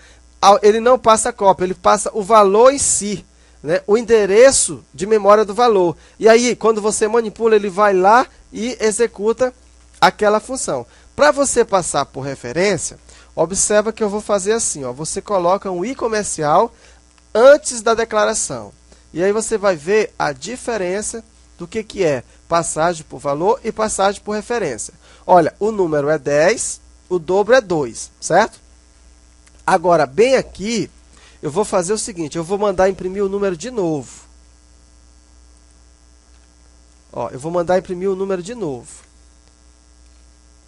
ele não passa a cópia, ele passa o valor em si, né? O endereço de memória do valor. E aí, quando você manipula, ele vai lá e executa aquela função. Para você passar por referência, observa que eu vou fazer assim, ó, você coloca um i comercial antes da declaração. E aí você vai ver a diferença do que é passagem por valor e passagem por referência. Olha, o número é 10, o dobro é 2, certo? Agora, bem aqui, eu vou fazer o seguinte, eu vou mandar imprimir o número de novo. Ó, eu vou mandar imprimir o número de novo.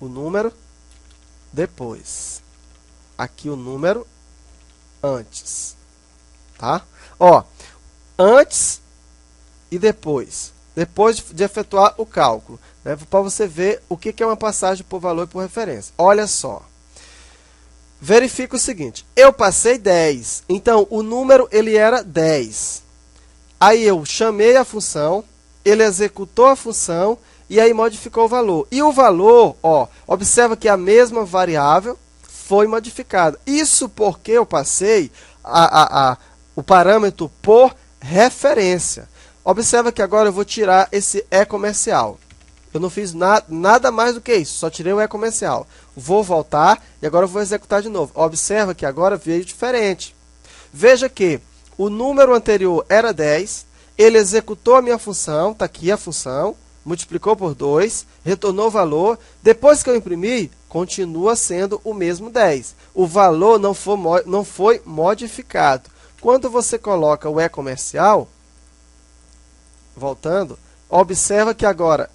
O número depois. Aqui o número antes. Tá? Ó, antes e depois. Depois de efetuar o cálculo, né, para você ver o que é uma passagem por valor e por referência. Olha só. Verifica o seguinte, eu passei 10, então o número ele era 10. Aí eu chamei a função, ele executou a função e aí modificou o valor. E o valor, ó, observa que a mesma variável foi modificada. Isso porque eu passei o parâmetro por referência. Observa que agora eu vou tirar esse e-comercial. Eu não fiz nada mais do que isso, só tirei o e-comercial. Vou voltar e agora eu vou executar de novo. Observa que agora veio diferente. Veja que o número anterior era 10, ele executou a minha função, está aqui a função, multiplicou por 2, retornou o valor. Depois que eu imprimi, continua sendo o mesmo 10. O valor não foi modificado. Quando você coloca o e-comercial, voltando, observa que agora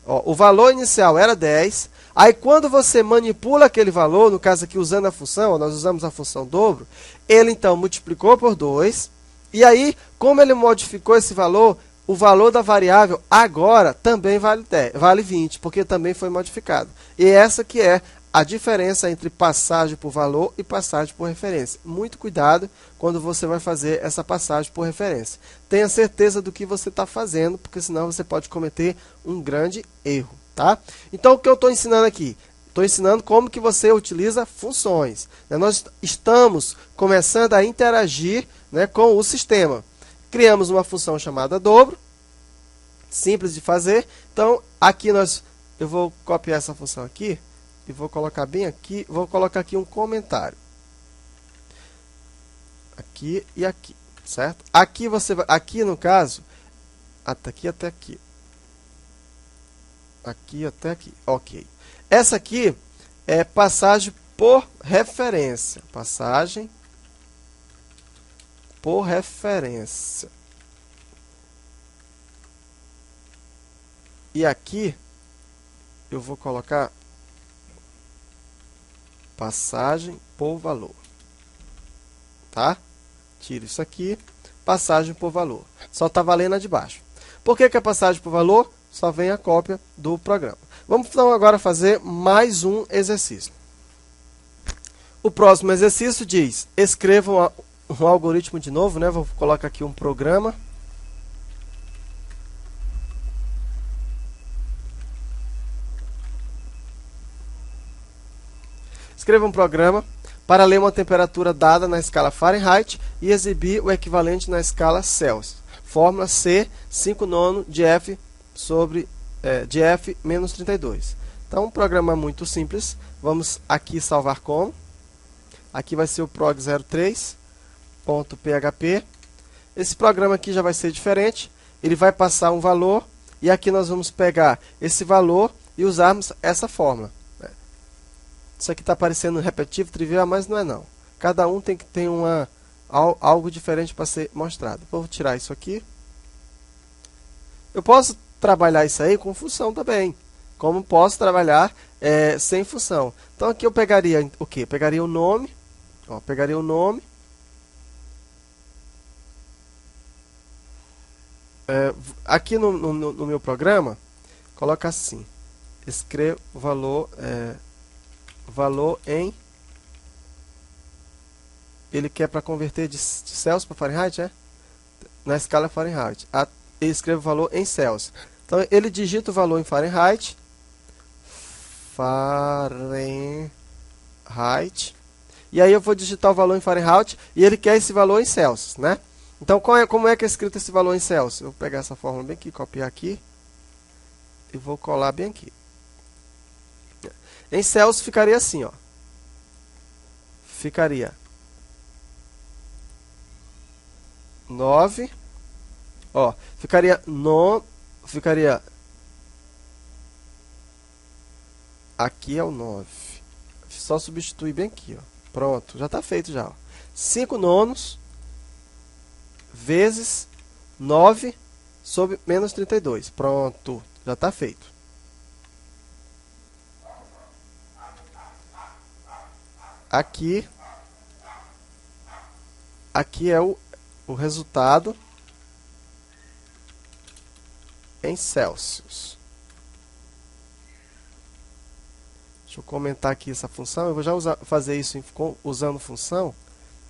o valor inicial era 10, aí quando você manipula aquele valor, no caso aqui usando a função, nós usamos a função dobro, ele então multiplicou por 2, e aí, como ele modificou esse valor, o valor da variável agora também vale 20, porque também foi modificado. E essa que é a diferença entre passagem por valor e passagem por referência. Muito cuidado quando você vai fazer essa passagem por referência. Tenha certeza do que você está fazendo, porque senão você pode cometer um grande erro. Tá? Então, o que eu estou ensinando aqui? Estou ensinando como que você utiliza funções. Nós estamos começando a interagir, né, com o sistema. Criamos uma função chamada dobro, simples de fazer. Então, aqui eu vou copiar essa função aqui, e vou colocar bem aqui, vou colocar aqui um comentário. Aqui e aqui, certo? Aqui no caso, até aqui. Aqui até aqui, ok. Essa aqui é passagem por referência. Passagem por referência. E aqui eu vou colocar passagem por valor. Tá? Tira isso aqui. Passagem por valor. Só está valendo a de baixo. Por que é passagem por valor? Só vem a cópia do programa. Vamos então agora fazer mais um exercício. O próximo exercício diz, escreva um algoritmo de novo, né? Vou colocar aqui um programa. Escreva um programa para ler uma temperatura dada na escala Fahrenheit e exibir o equivalente na escala Celsius. Fórmula C, 5 nono de F de F menos 32. Então, um programa muito simples. Vamos aqui salvar como. Aqui vai ser o prog03.php. Esse programa aqui já vai ser diferente. Ele vai passar um valor e aqui nós vamos pegar esse valor e usarmos essa fórmula. Isso aqui está parecendo repetitivo, trivial, mas não é não. Cada um tem que ter algo diferente para ser mostrado. Vou tirar isso aqui. Eu posso trabalhar isso aí com função também. Como posso trabalhar sem função. Então aqui eu pegaria o quê? Pegaria o nome. Ó, pegaria o nome. Aqui no meu programa, coloca assim. Escreva o valor em... Ele quer para converter de Celsius para Fahrenheit, é? Na escala Fahrenheit. Ele escreve o valor em Celsius. Então, ele digita o valor em Fahrenheit. E aí eu vou digitar o valor em Fahrenheit e ele quer esse valor em Celsius, né? Então, como é que é escrito esse valor em Celsius? Eu vou pegar essa fórmula bem aqui, copiar aqui. E vou colar bem aqui. Em Celsius ficaria assim, ó. Ficaria 9. Ó, ficaria aqui é o 9. só substituir bem aqui, ó. Pronto, já está feito já. Ó. 5 nonos vezes 9 sobre menos 32. Pronto, já está feito. Aqui é o resultado em Celsius. Deixa eu comentar aqui essa função. Eu vou já fazer isso usando função.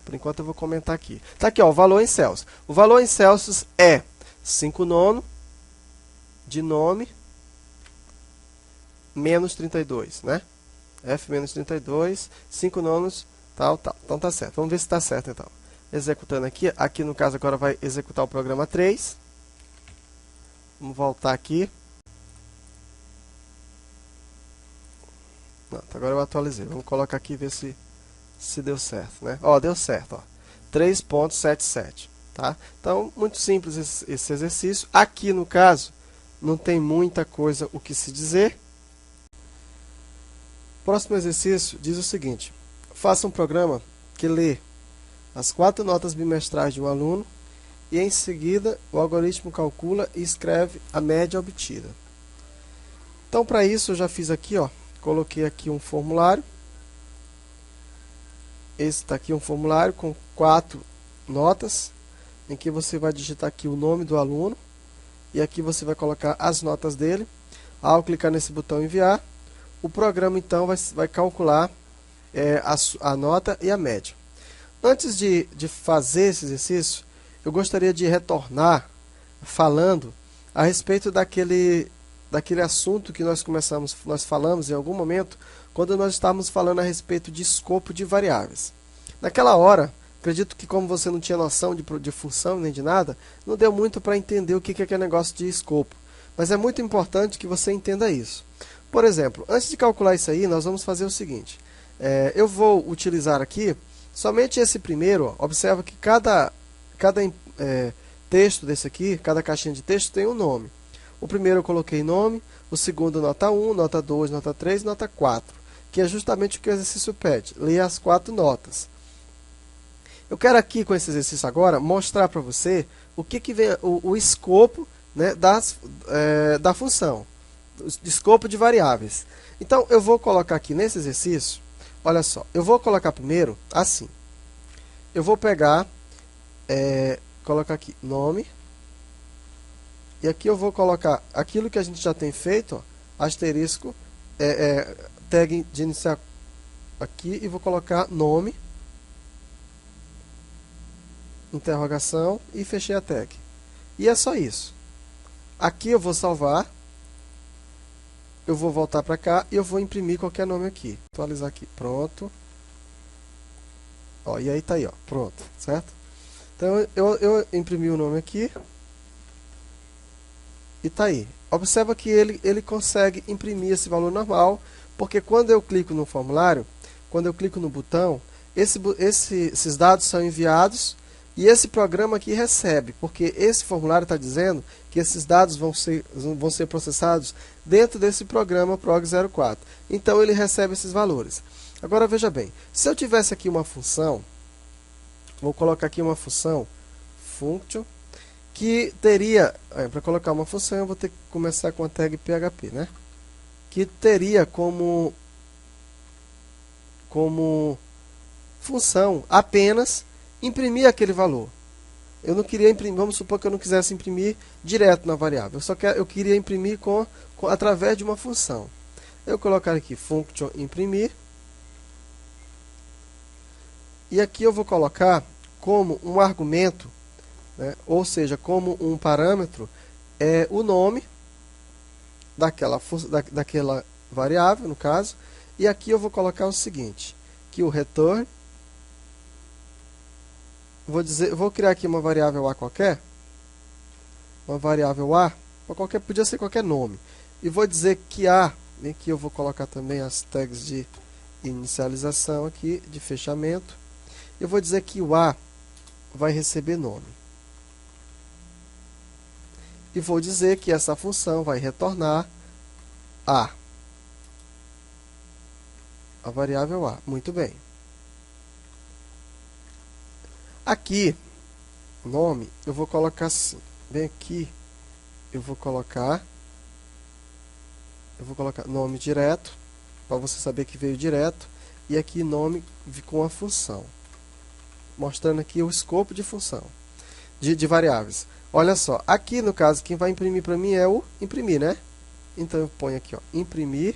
Por enquanto eu vou comentar aqui. Tá aqui, ó, o valor em Celsius. O valor em Celsius é 5 nono de nome menos 32, né? F menos 32, 5 nonos, tal, tal. Então tá certo. Vamos ver se está certo então. Executando aqui. Aqui no caso agora vai executar o programa 3. Vamos voltar aqui. Não, agora eu atualizei. Vamos colocar aqui e ver se deu certo, né? Ó, deu certo, ó. 3.77, tá? Então, muito simples esse exercício. Aqui no caso, não tem muita coisa o que se dizer. Próximo exercício diz o seguinte: faça um programa que lê as 4 notas bimestrais de um aluno e em seguida o algoritmo calcula e escreve a média obtida. Então, para isso eu já fiz aqui, ó, coloquei aqui um formulário. Esse está aqui um formulário com 4 notas, em que você vai digitar aqui o nome do aluno e aqui você vai colocar as notas dele. Ao clicar nesse botão enviar, o programa então vai calcular a nota e a média. Antes de fazer esse exercício, eu gostaria de retornar falando a respeito daquele assunto que nós falamos em algum momento, quando nós estávamos falando a respeito de escopo de variáveis. Naquela hora, acredito que como você não tinha noção de função nem de nada, não deu muito para entender o que é aquele negócio de escopo. Mas é muito importante que você entenda isso. Por exemplo, antes de calcular isso aí, nós vamos fazer o seguinte. Eu vou utilizar aqui somente esse primeiro. Ó, observa que cada texto desse aqui, cada caixinha de texto tem um nome. O primeiro eu coloquei nome, o segundo nota 1, nota 2, nota 3, nota 4, que é justamente o que o exercício pede, ler as 4 notas. Eu quero aqui com esse exercício agora mostrar para você o que vem o escopo, né, da função, o escopo de variáveis. Então eu vou colocar aqui nesse exercício, olha só, eu vou colocar primeiro assim. Eu vou pegar, colocar aqui nome. E aqui eu vou colocar aquilo que a gente já tem feito, ó, asterisco, tag de iniciar aqui, e vou colocar nome, interrogação, e fechei a tag. E é só isso. Aqui eu vou salvar, eu vou voltar para cá e eu vou imprimir qualquer nome aqui. Atualizar aqui, pronto. Ó, e aí tá aí, ó, pronto, certo? Então eu imprimi o nome aqui. E está aí. Observa que ele consegue imprimir esse valor normal, porque quando eu clico no formulário, quando eu clico no botão, esses dados são enviados e esse programa aqui recebe, porque esse formulário está dizendo que esses dados vão ser processados dentro desse programa prog04. Então ele recebe esses valores. Agora veja bem, se eu tivesse aqui uma função, vou colocar aqui uma função, function, que teria, para colocar uma função, eu vou ter que começar com a tag PHP, né? Que teria como função apenas imprimir aquele valor. Eu não queria imprimir, vamos supor que eu não quisesse imprimir direto na variável. Eu queria imprimir através de uma função. Eu colocar aqui function imprimir. E aqui eu vou colocar como um argumento, né, ou seja, como um parâmetro, o nome daquela variável, no caso. E aqui eu vou colocar o seguinte, que o return, vou criar aqui uma variável a qualquer, podia ser qualquer nome, e vou dizer que a, e aqui eu vou colocar também as tags de inicialização aqui, de fechamento, eu vou dizer que o a vai receber nome. E vou dizer que essa função vai retornar a. a variável A. Muito bem. Aqui, nome, eu vou colocar assim. Bem aqui, eu vou colocar nome direto, para você saber que veio direto. E aqui nome com a função. Mostrando aqui o escopo de função, de variáveis. Olha só, aqui no caso, quem vai imprimir para mim é o imprimir, né? Então eu ponho aqui, ó, imprimir.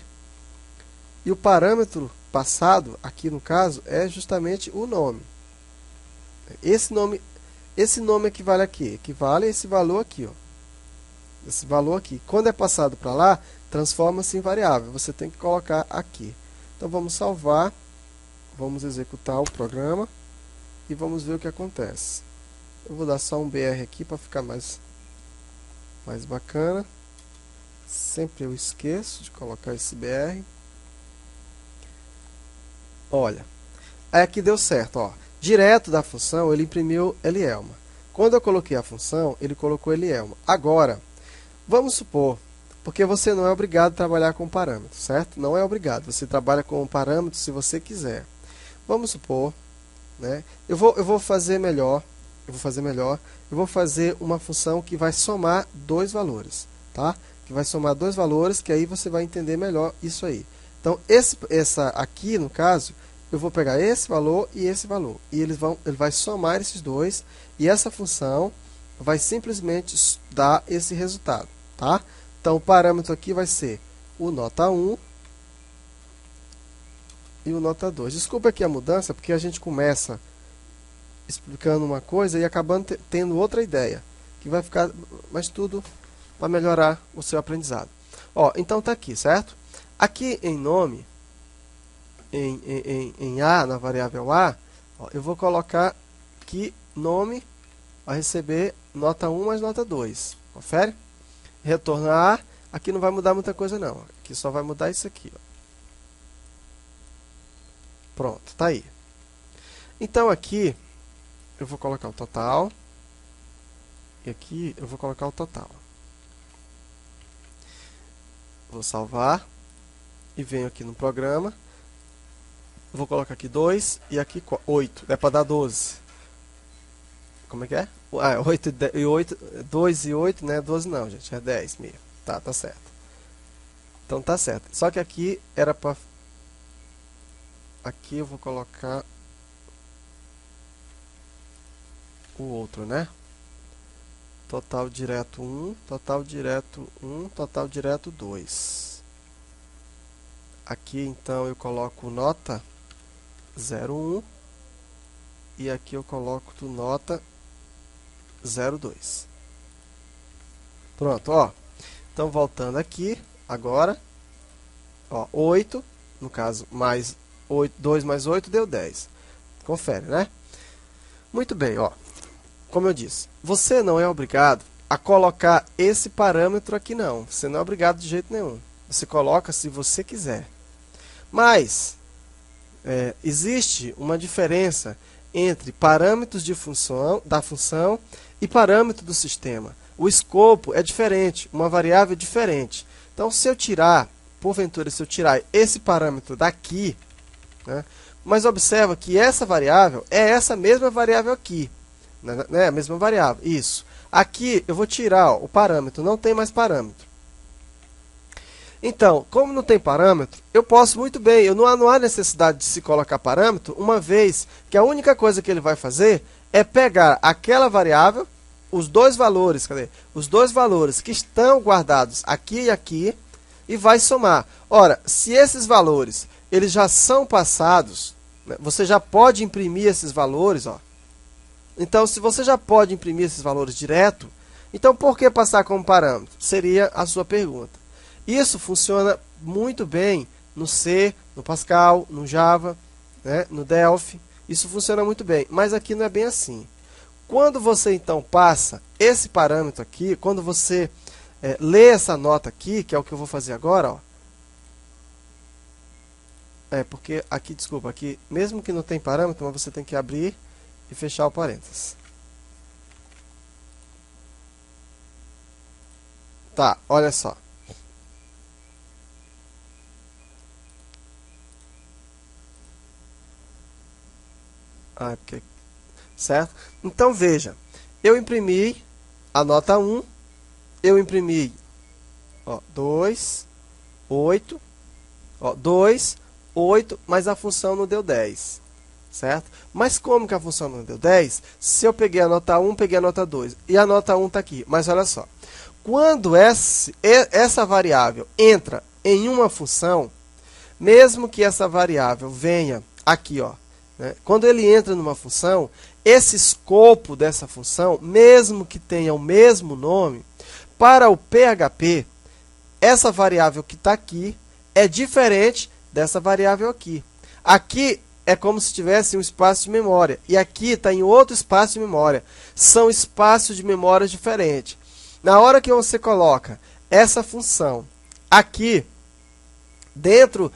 E o parâmetro passado, aqui no caso, é justamente o nome. Esse nome equivale a quê? Equivale a esse valor aqui, ó. Esse valor aqui. Quando é passado para lá, transforma-se em variável. Você tem que colocar aqui. Então vamos salvar, vamos executar o programa e vamos ver o que acontece. Eu vou dar só um BR aqui para ficar mais bacana. Sempre eu esqueço de colocar esse BR. Olha, aí aqui deu certo, ó. Direto da função, ele imprimiu Elielma. Quando eu coloquei a função, ele colocou Elielma. Agora, vamos supor, porque você não é obrigado a trabalhar com parâmetros, certo? Não é obrigado, você trabalha com parâmetros se você quiser. Vamos supor, né? Eu vou fazer melhor, eu vou fazer uma função que vai somar dois valores, tá? Que vai somar dois valores, que aí você vai entender melhor isso aí. Então, essa aqui, no caso, eu vou pegar esse valor e esse valor. E ele vai somar esses dois. E essa função vai simplesmente dar esse resultado. Tá? Então, o parâmetro aqui vai ser o nota 1 e o nota 2. Desculpa aqui a mudança, porque a gente começa explicando uma coisa e acabando tendo outra ideia. Que vai ficar, mas tudo vai melhorar o seu aprendizado. Ó, então tá aqui, certo? Aqui em nome, em A, na variável A, ó, eu vou colocar que nome vai receber nota 1 mais nota 2. Confere? Retorno a A. Aqui não vai mudar muita coisa não. Aqui só vai mudar isso aqui. Ó. Pronto, tá aí. Então aqui eu vou colocar o total. E aqui eu vou colocar o total. Vou salvar. E venho aqui no programa. Vou colocar aqui 2 e aqui 8. É para dar 12. Como é que é? 8 e 8, 2 e 8, né? 12 não, gente. É 10 mesmo. Tá certo. Então tá certo. Só que aqui era para... Aqui eu vou colocar o outro, né? Total direto 1, total direto 1, total direto 2. Aqui então eu coloco nota 01 e aqui eu coloco nota 02. Pronto, ó. Então voltando aqui, agora, ó, 8, no caso, mais 8, 2 mais 8 deu 10. Confere, né? Muito bem, ó. Como eu disse, você não é obrigado a colocar esse parâmetro aqui não. Você não é obrigado de jeito nenhum. Você coloca se você quiser. Mas existe uma diferença entre parâmetros da função e parâmetro do sistema. O escopo é diferente, uma variável é diferente. Então, se eu tirar, porventura, se eu tirar esse parâmetro daqui, né, mas observa que essa variável é essa mesma variável aqui. Né, a mesma variável, isso. Aqui eu vou tirar ó, o parâmetro, não tem mais parâmetro. Então, como não tem parâmetro, eu posso muito bem, não há necessidade de se colocar parâmetro, uma vez que a única coisa que ele vai fazer é pegar aquela variável, os dois valores que estão guardados aqui e aqui, e vai somar. Ora, se esses valores eles já são passados, né, você já pode imprimir esses valores. Ó. Então, se você já pode imprimir esses valores direto, então por que passar como parâmetro? Seria a sua pergunta. Isso funciona muito bem no C, no Pascal, no Java, né, no Delphi. Isso funciona muito bem, mas aqui não é bem assim. Quando você então passa esse parâmetro aqui, quando você lê essa nota aqui, que é o que eu vou fazer agora, ó. Porque aqui, desculpa, aqui mesmo que não tem parâmetro, mas você tem que abrir e fechar o parênteses. Tá, olha só. Certo? Então, veja, eu imprimi a nota 1, eu imprimi 2, 8, 2, 8, mas a função não deu 10. Certo? Mas como que a função não deu 10? Se eu peguei a nota 1, peguei a nota 2, e a nota 1 está aqui. Mas olha só, quando essa variável entra em uma função, mesmo que essa variável venha aqui, né? Quando ele entra numa função, esse escopo dessa função, mesmo que tenha o mesmo nome, para o PHP, essa variável que está aqui é diferente dessa variável aqui. Aqui é como se tivesse um espaço de memória, e aqui está em outro espaço de memória. São espaços de memória diferentes. Na hora que você coloca essa função aqui, dentro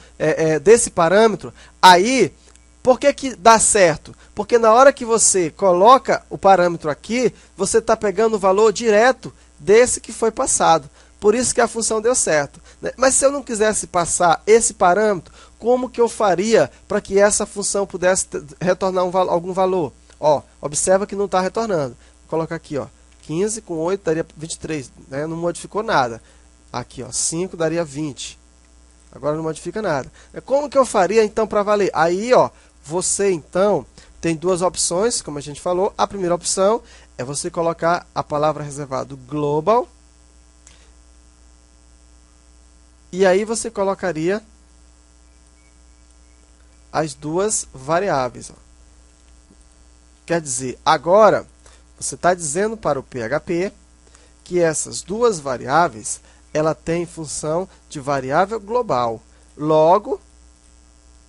desse parâmetro, aí, por que dá certo? Porque na hora que você coloca o parâmetro aqui, você está pegando o valor direto desse que foi passado. Por isso que a função deu certo. Mas se eu não quisesse passar esse parâmetro, como que eu faria para que essa função pudesse retornar algum valor? Observa que não está retornando. Vou colocar aqui, 15 com 8 daria 23, né? Não modificou nada. Aqui, 5 daria 20. Agora não modifica nada. Como que eu faria então para valer? Aí, você então tem duas opções, como a gente falou. A primeira opção é você colocar a palavra reservada global. E aí você colocaria as duas variáveis. Quer dizer, agora você está dizendo para o PHP que essas duas variáveis ela tem função de variável global. Logo,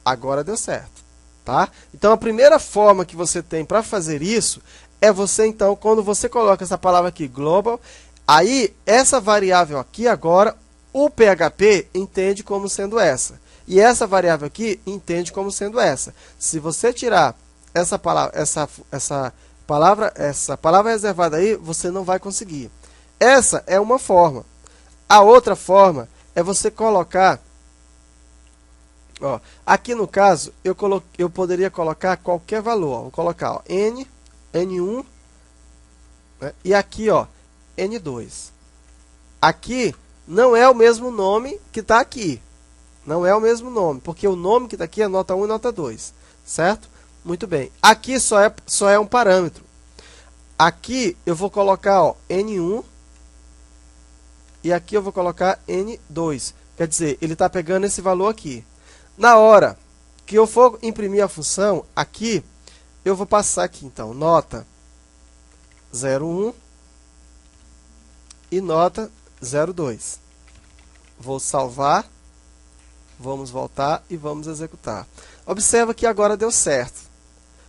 agora deu certo. Tá? Então, a primeira forma que você tem para fazer isso é você, então, quando você coloca essa palavra aqui, global, aí, essa variável aqui, agora, o PHP entende como sendo essa. E essa variável aqui entende como sendo essa. Se você tirar essa palavra reservada aí, você não vai conseguir. Essa é uma forma. A outra forma é você colocar, aqui no caso, eu poderia colocar qualquer valor. Vou colocar N1, né, e aqui N2. Aqui não é o mesmo nome que está aqui. Não é o mesmo nome, porque o nome que está aqui é nota 1 e nota 2. Certo? Muito bem. Aqui só é um parâmetro. Aqui eu vou colocar N1 e aqui eu vou colocar N2. Quer dizer, ele está pegando esse valor aqui. Na hora que eu for imprimir a função, aqui, eu vou passar aqui, então, nota 01 e nota 02. Vou salvar, vamos voltar e vamos executar. Observa que agora deu certo.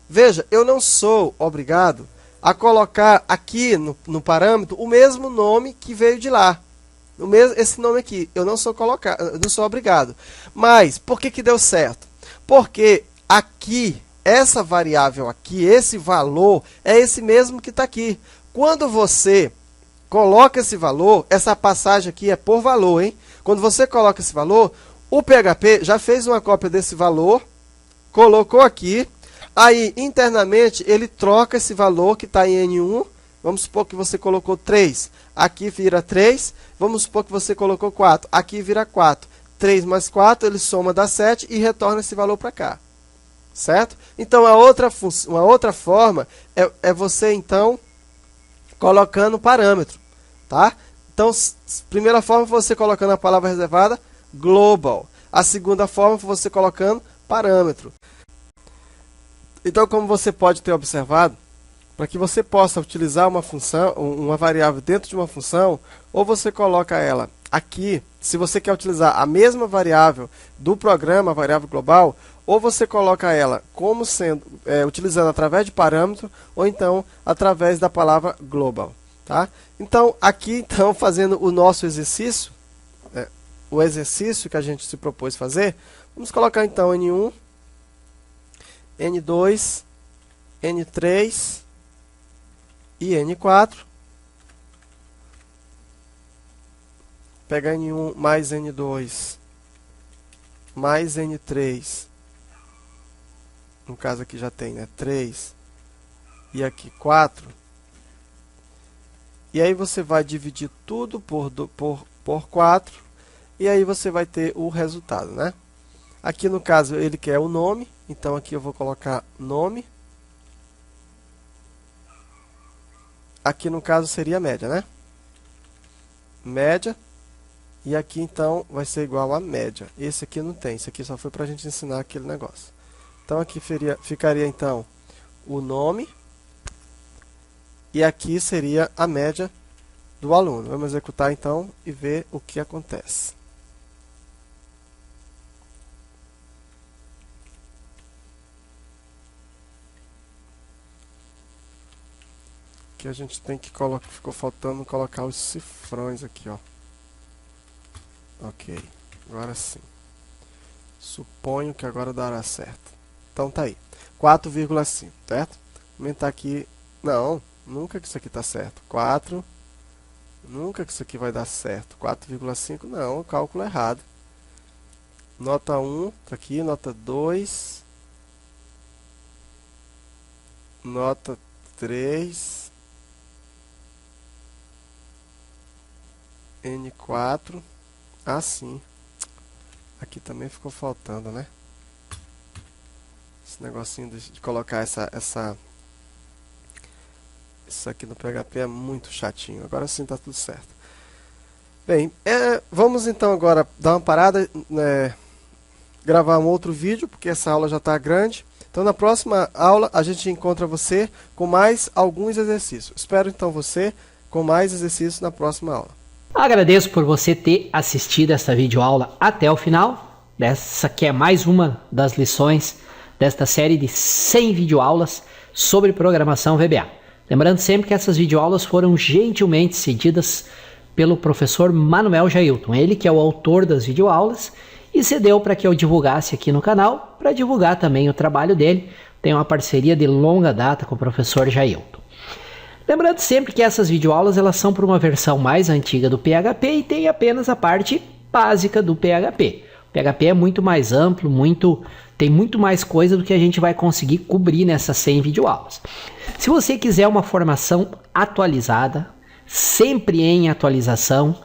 Veja, eu não sou obrigado a colocar aqui no parâmetro o mesmo nome que veio de lá. Esse nome aqui, eu não sou obrigado. Mas, por que deu certo? Porque aqui, essa variável aqui, esse valor, é esse mesmo que está aqui. Quando você coloca esse valor, essa passagem aqui é por valor, hein? Quando você coloca esse valor, o PHP já fez uma cópia desse valor, colocou aqui, aí internamente ele troca esse valor que está em N1, vamos supor que você colocou 3, aqui vira 3, vamos supor que você colocou 4, aqui vira 4. 3 mais 4, ele soma, dá 7 e retorna esse valor para cá. Certo? Então, uma outra forma é você, então, colocando parâmetro. Tá? Então, primeira forma foi você colocando a palavra reservada, global. A segunda forma foi você colocando parâmetro. Então, como você pode ter observado, para que você possa utilizar uma função, uma variável dentro de uma função, ou você coloca ela aqui, se você quer utilizar a mesma variável do programa, a variável global, ou você coloca ela como sendo, utilizando através de parâmetro, ou então através da palavra global. Tá? Então, aqui, então, fazendo o nosso exercício, o exercício que a gente se propôs fazer, vamos colocar então N1, N2, N3 e N4. Pega N1 mais N2 mais N3 no caso aqui já tem, né, 3 e aqui 4. E aí você vai dividir tudo por 4 e aí você vai ter o resultado, né? Aqui no caso ele quer o nome, então aqui eu vou colocar nome. Aqui no caso seria a média, né? Média. E aqui então vai ser igual a média. Esse aqui não tem, esse aqui só foi para a gente ensinar aquele negócio. Então aqui ficaria então o nome. E aqui seria a média do aluno. Vamos executar então e ver o que acontece. Aqui a gente tem que colocar, ficou faltando colocar os cifrões aqui, ó. Ok, agora sim. Suponho que agora dará certo. Então tá aí, 4,5, certo? Vou aumentar aqui, não, nunca que isso aqui tá certo. 4, nunca que isso aqui vai dar certo. 4,5, não, o cálculo é errado. Nota 1, tá aqui, nota 2. Nota 3. N4, assim. Aqui também ficou faltando, né? Esse negocinho de colocar isso aqui no PHP é muito chatinho. Agora sim tá tudo certo. Bem, vamos então agora dar uma parada, gravar um outro vídeo, porque essa aula já está grande. Então na próxima aula a gente encontra você com mais alguns exercícios. Espero então você com mais exercícios na próxima aula. Agradeço por você ter assistido essa videoaula até o final. Essa que é mais uma das lições desta série de 100 videoaulas sobre programação VBA. Lembrando sempre que essas videoaulas foram gentilmente cedidas pelo professor Manuel Jailton, ele que é o autor das videoaulas, e cedeu para que eu divulgasse aqui no canal, para divulgar também o trabalho dele. Tem uma parceria de longa data com o professor Jailton. Lembrando sempre que essas videoaulas elas são para uma versão mais antiga do PHP e tem apenas a parte básica do PHP. O PHP é muito mais amplo, tem muito mais coisa do que a gente vai conseguir cobrir nessas 100 videoaulas. Se você quiser uma formação atualizada, sempre em atualização,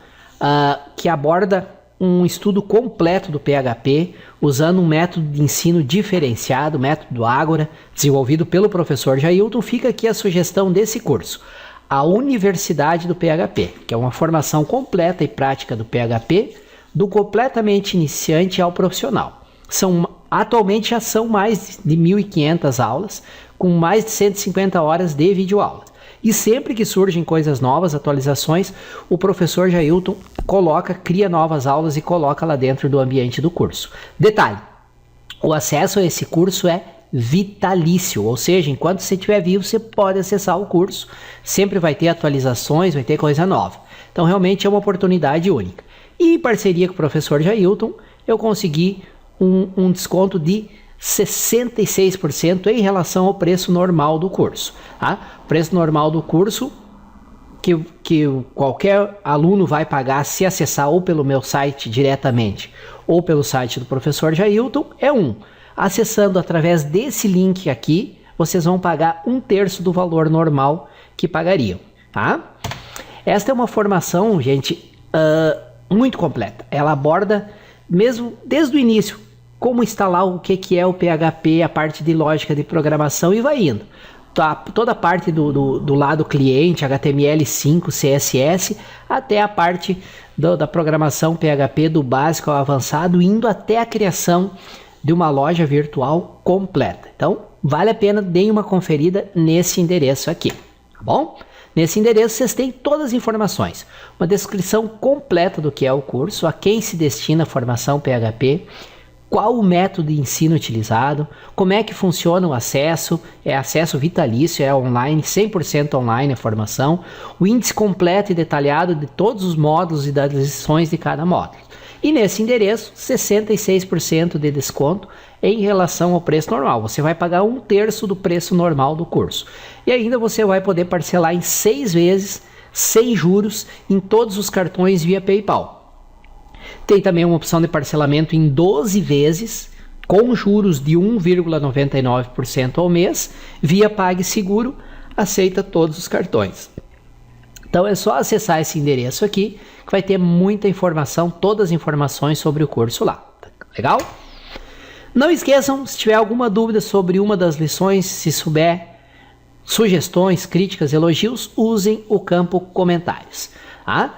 que aborda um estudo completo do PHP, usando um método de ensino diferenciado, o método Ágora, desenvolvido pelo professor Jailton, fica aqui a sugestão desse curso, a Universidade do PHP, que é uma formação completa e prática do PHP, do completamente iniciante ao profissional. Atualmente já são mais de 1.500 aulas, com mais de 150 horas de videoaula. E sempre que surgem coisas novas, atualizações, o professor Jailton cria novas aulas e coloca lá dentro do ambiente do curso. Detalhe, o acesso a esse curso é vitalício, ou seja, enquanto você estiver vivo, você pode acessar o curso, sempre vai ter atualizações, vai ter coisa nova. Então realmente é uma oportunidade única. E em parceria com o professor Jailton, eu consegui um desconto de 66% em relação ao preço normal do curso. Tá? O preço normal do curso que qualquer aluno vai pagar se acessar ou pelo meu site diretamente ou pelo site do professor Jailton é 1. Acessando através desse link aqui, vocês vão pagar 1/3 do valor normal que pagariam. Tá? Esta é uma formação, gente, muito completa. Ela aborda mesmo desde o início como instalar o que é o PHP, a parte de lógica de programação e vai indo. Toda a parte do lado cliente, HTML5, CSS, até a parte da programação PHP do básico ao avançado, indo até a criação de uma loja virtual completa. Então, vale a pena, deem uma conferida nesse endereço aqui, tá bom? Nesse endereço vocês têm todas as informações, uma descrição completa do que é o curso, a quem se destina a formação PHP, qual o método de ensino utilizado, como é que funciona o acesso, é acesso vitalício, é online, 100% online a formação, o índice completo e detalhado de todos os módulos e das lições de cada módulo. E nesse endereço, 66% de desconto em relação ao preço normal. Você vai pagar 1/3 do preço normal do curso. E ainda você vai poder parcelar em 6 vezes, sem juros, em todos os cartões via PayPal. Tem também uma opção de parcelamento em 12 vezes com juros de 1,99% ao mês, via PagSeguro, aceita todos os cartões. Então é só acessar esse endereço aqui, que vai ter muita informação, todas as informações sobre o curso lá. Legal? Não esqueçam, se tiver alguma dúvida sobre uma das lições, se souber sugestões, críticas, elogios, usem o campo comentários. Tá?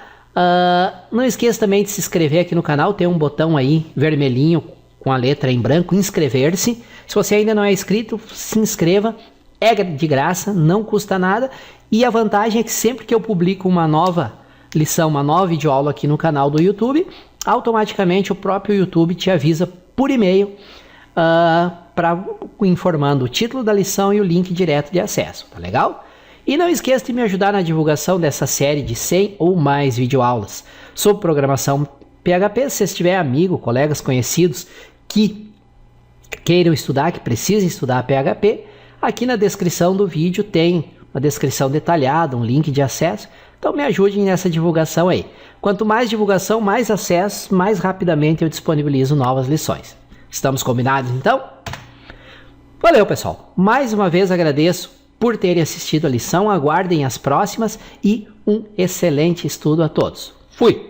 Não esqueça também de se inscrever aqui no canal, tem um botão aí vermelhinho com a letra em branco, inscrever-se. Se você ainda não é inscrito, se inscreva, é de graça, não custa nada. E a vantagem é que sempre que eu publico uma nova lição, uma nova videoaula aqui no canal do YouTube, automaticamente o próprio YouTube te avisa por e-mail, informando o título da lição e o link direto de acesso, tá legal? E não esqueça de me ajudar na divulgação dessa série de 100 ou mais videoaulas sobre programação PHP. Se você tiver amigo, colegas, conhecidos que queiram estudar, que precisem estudar PHP, aqui na descrição do vídeo tem uma descrição detalhada, um link de acesso. Então me ajudem nessa divulgação aí. Quanto mais divulgação, mais acesso, mais rapidamente eu disponibilizo novas lições. Estamos combinados então? Valeu, pessoal. Mais uma vez agradeço por terem assistido a lição. Aguardem as próximas e um excelente estudo a todos. Fui!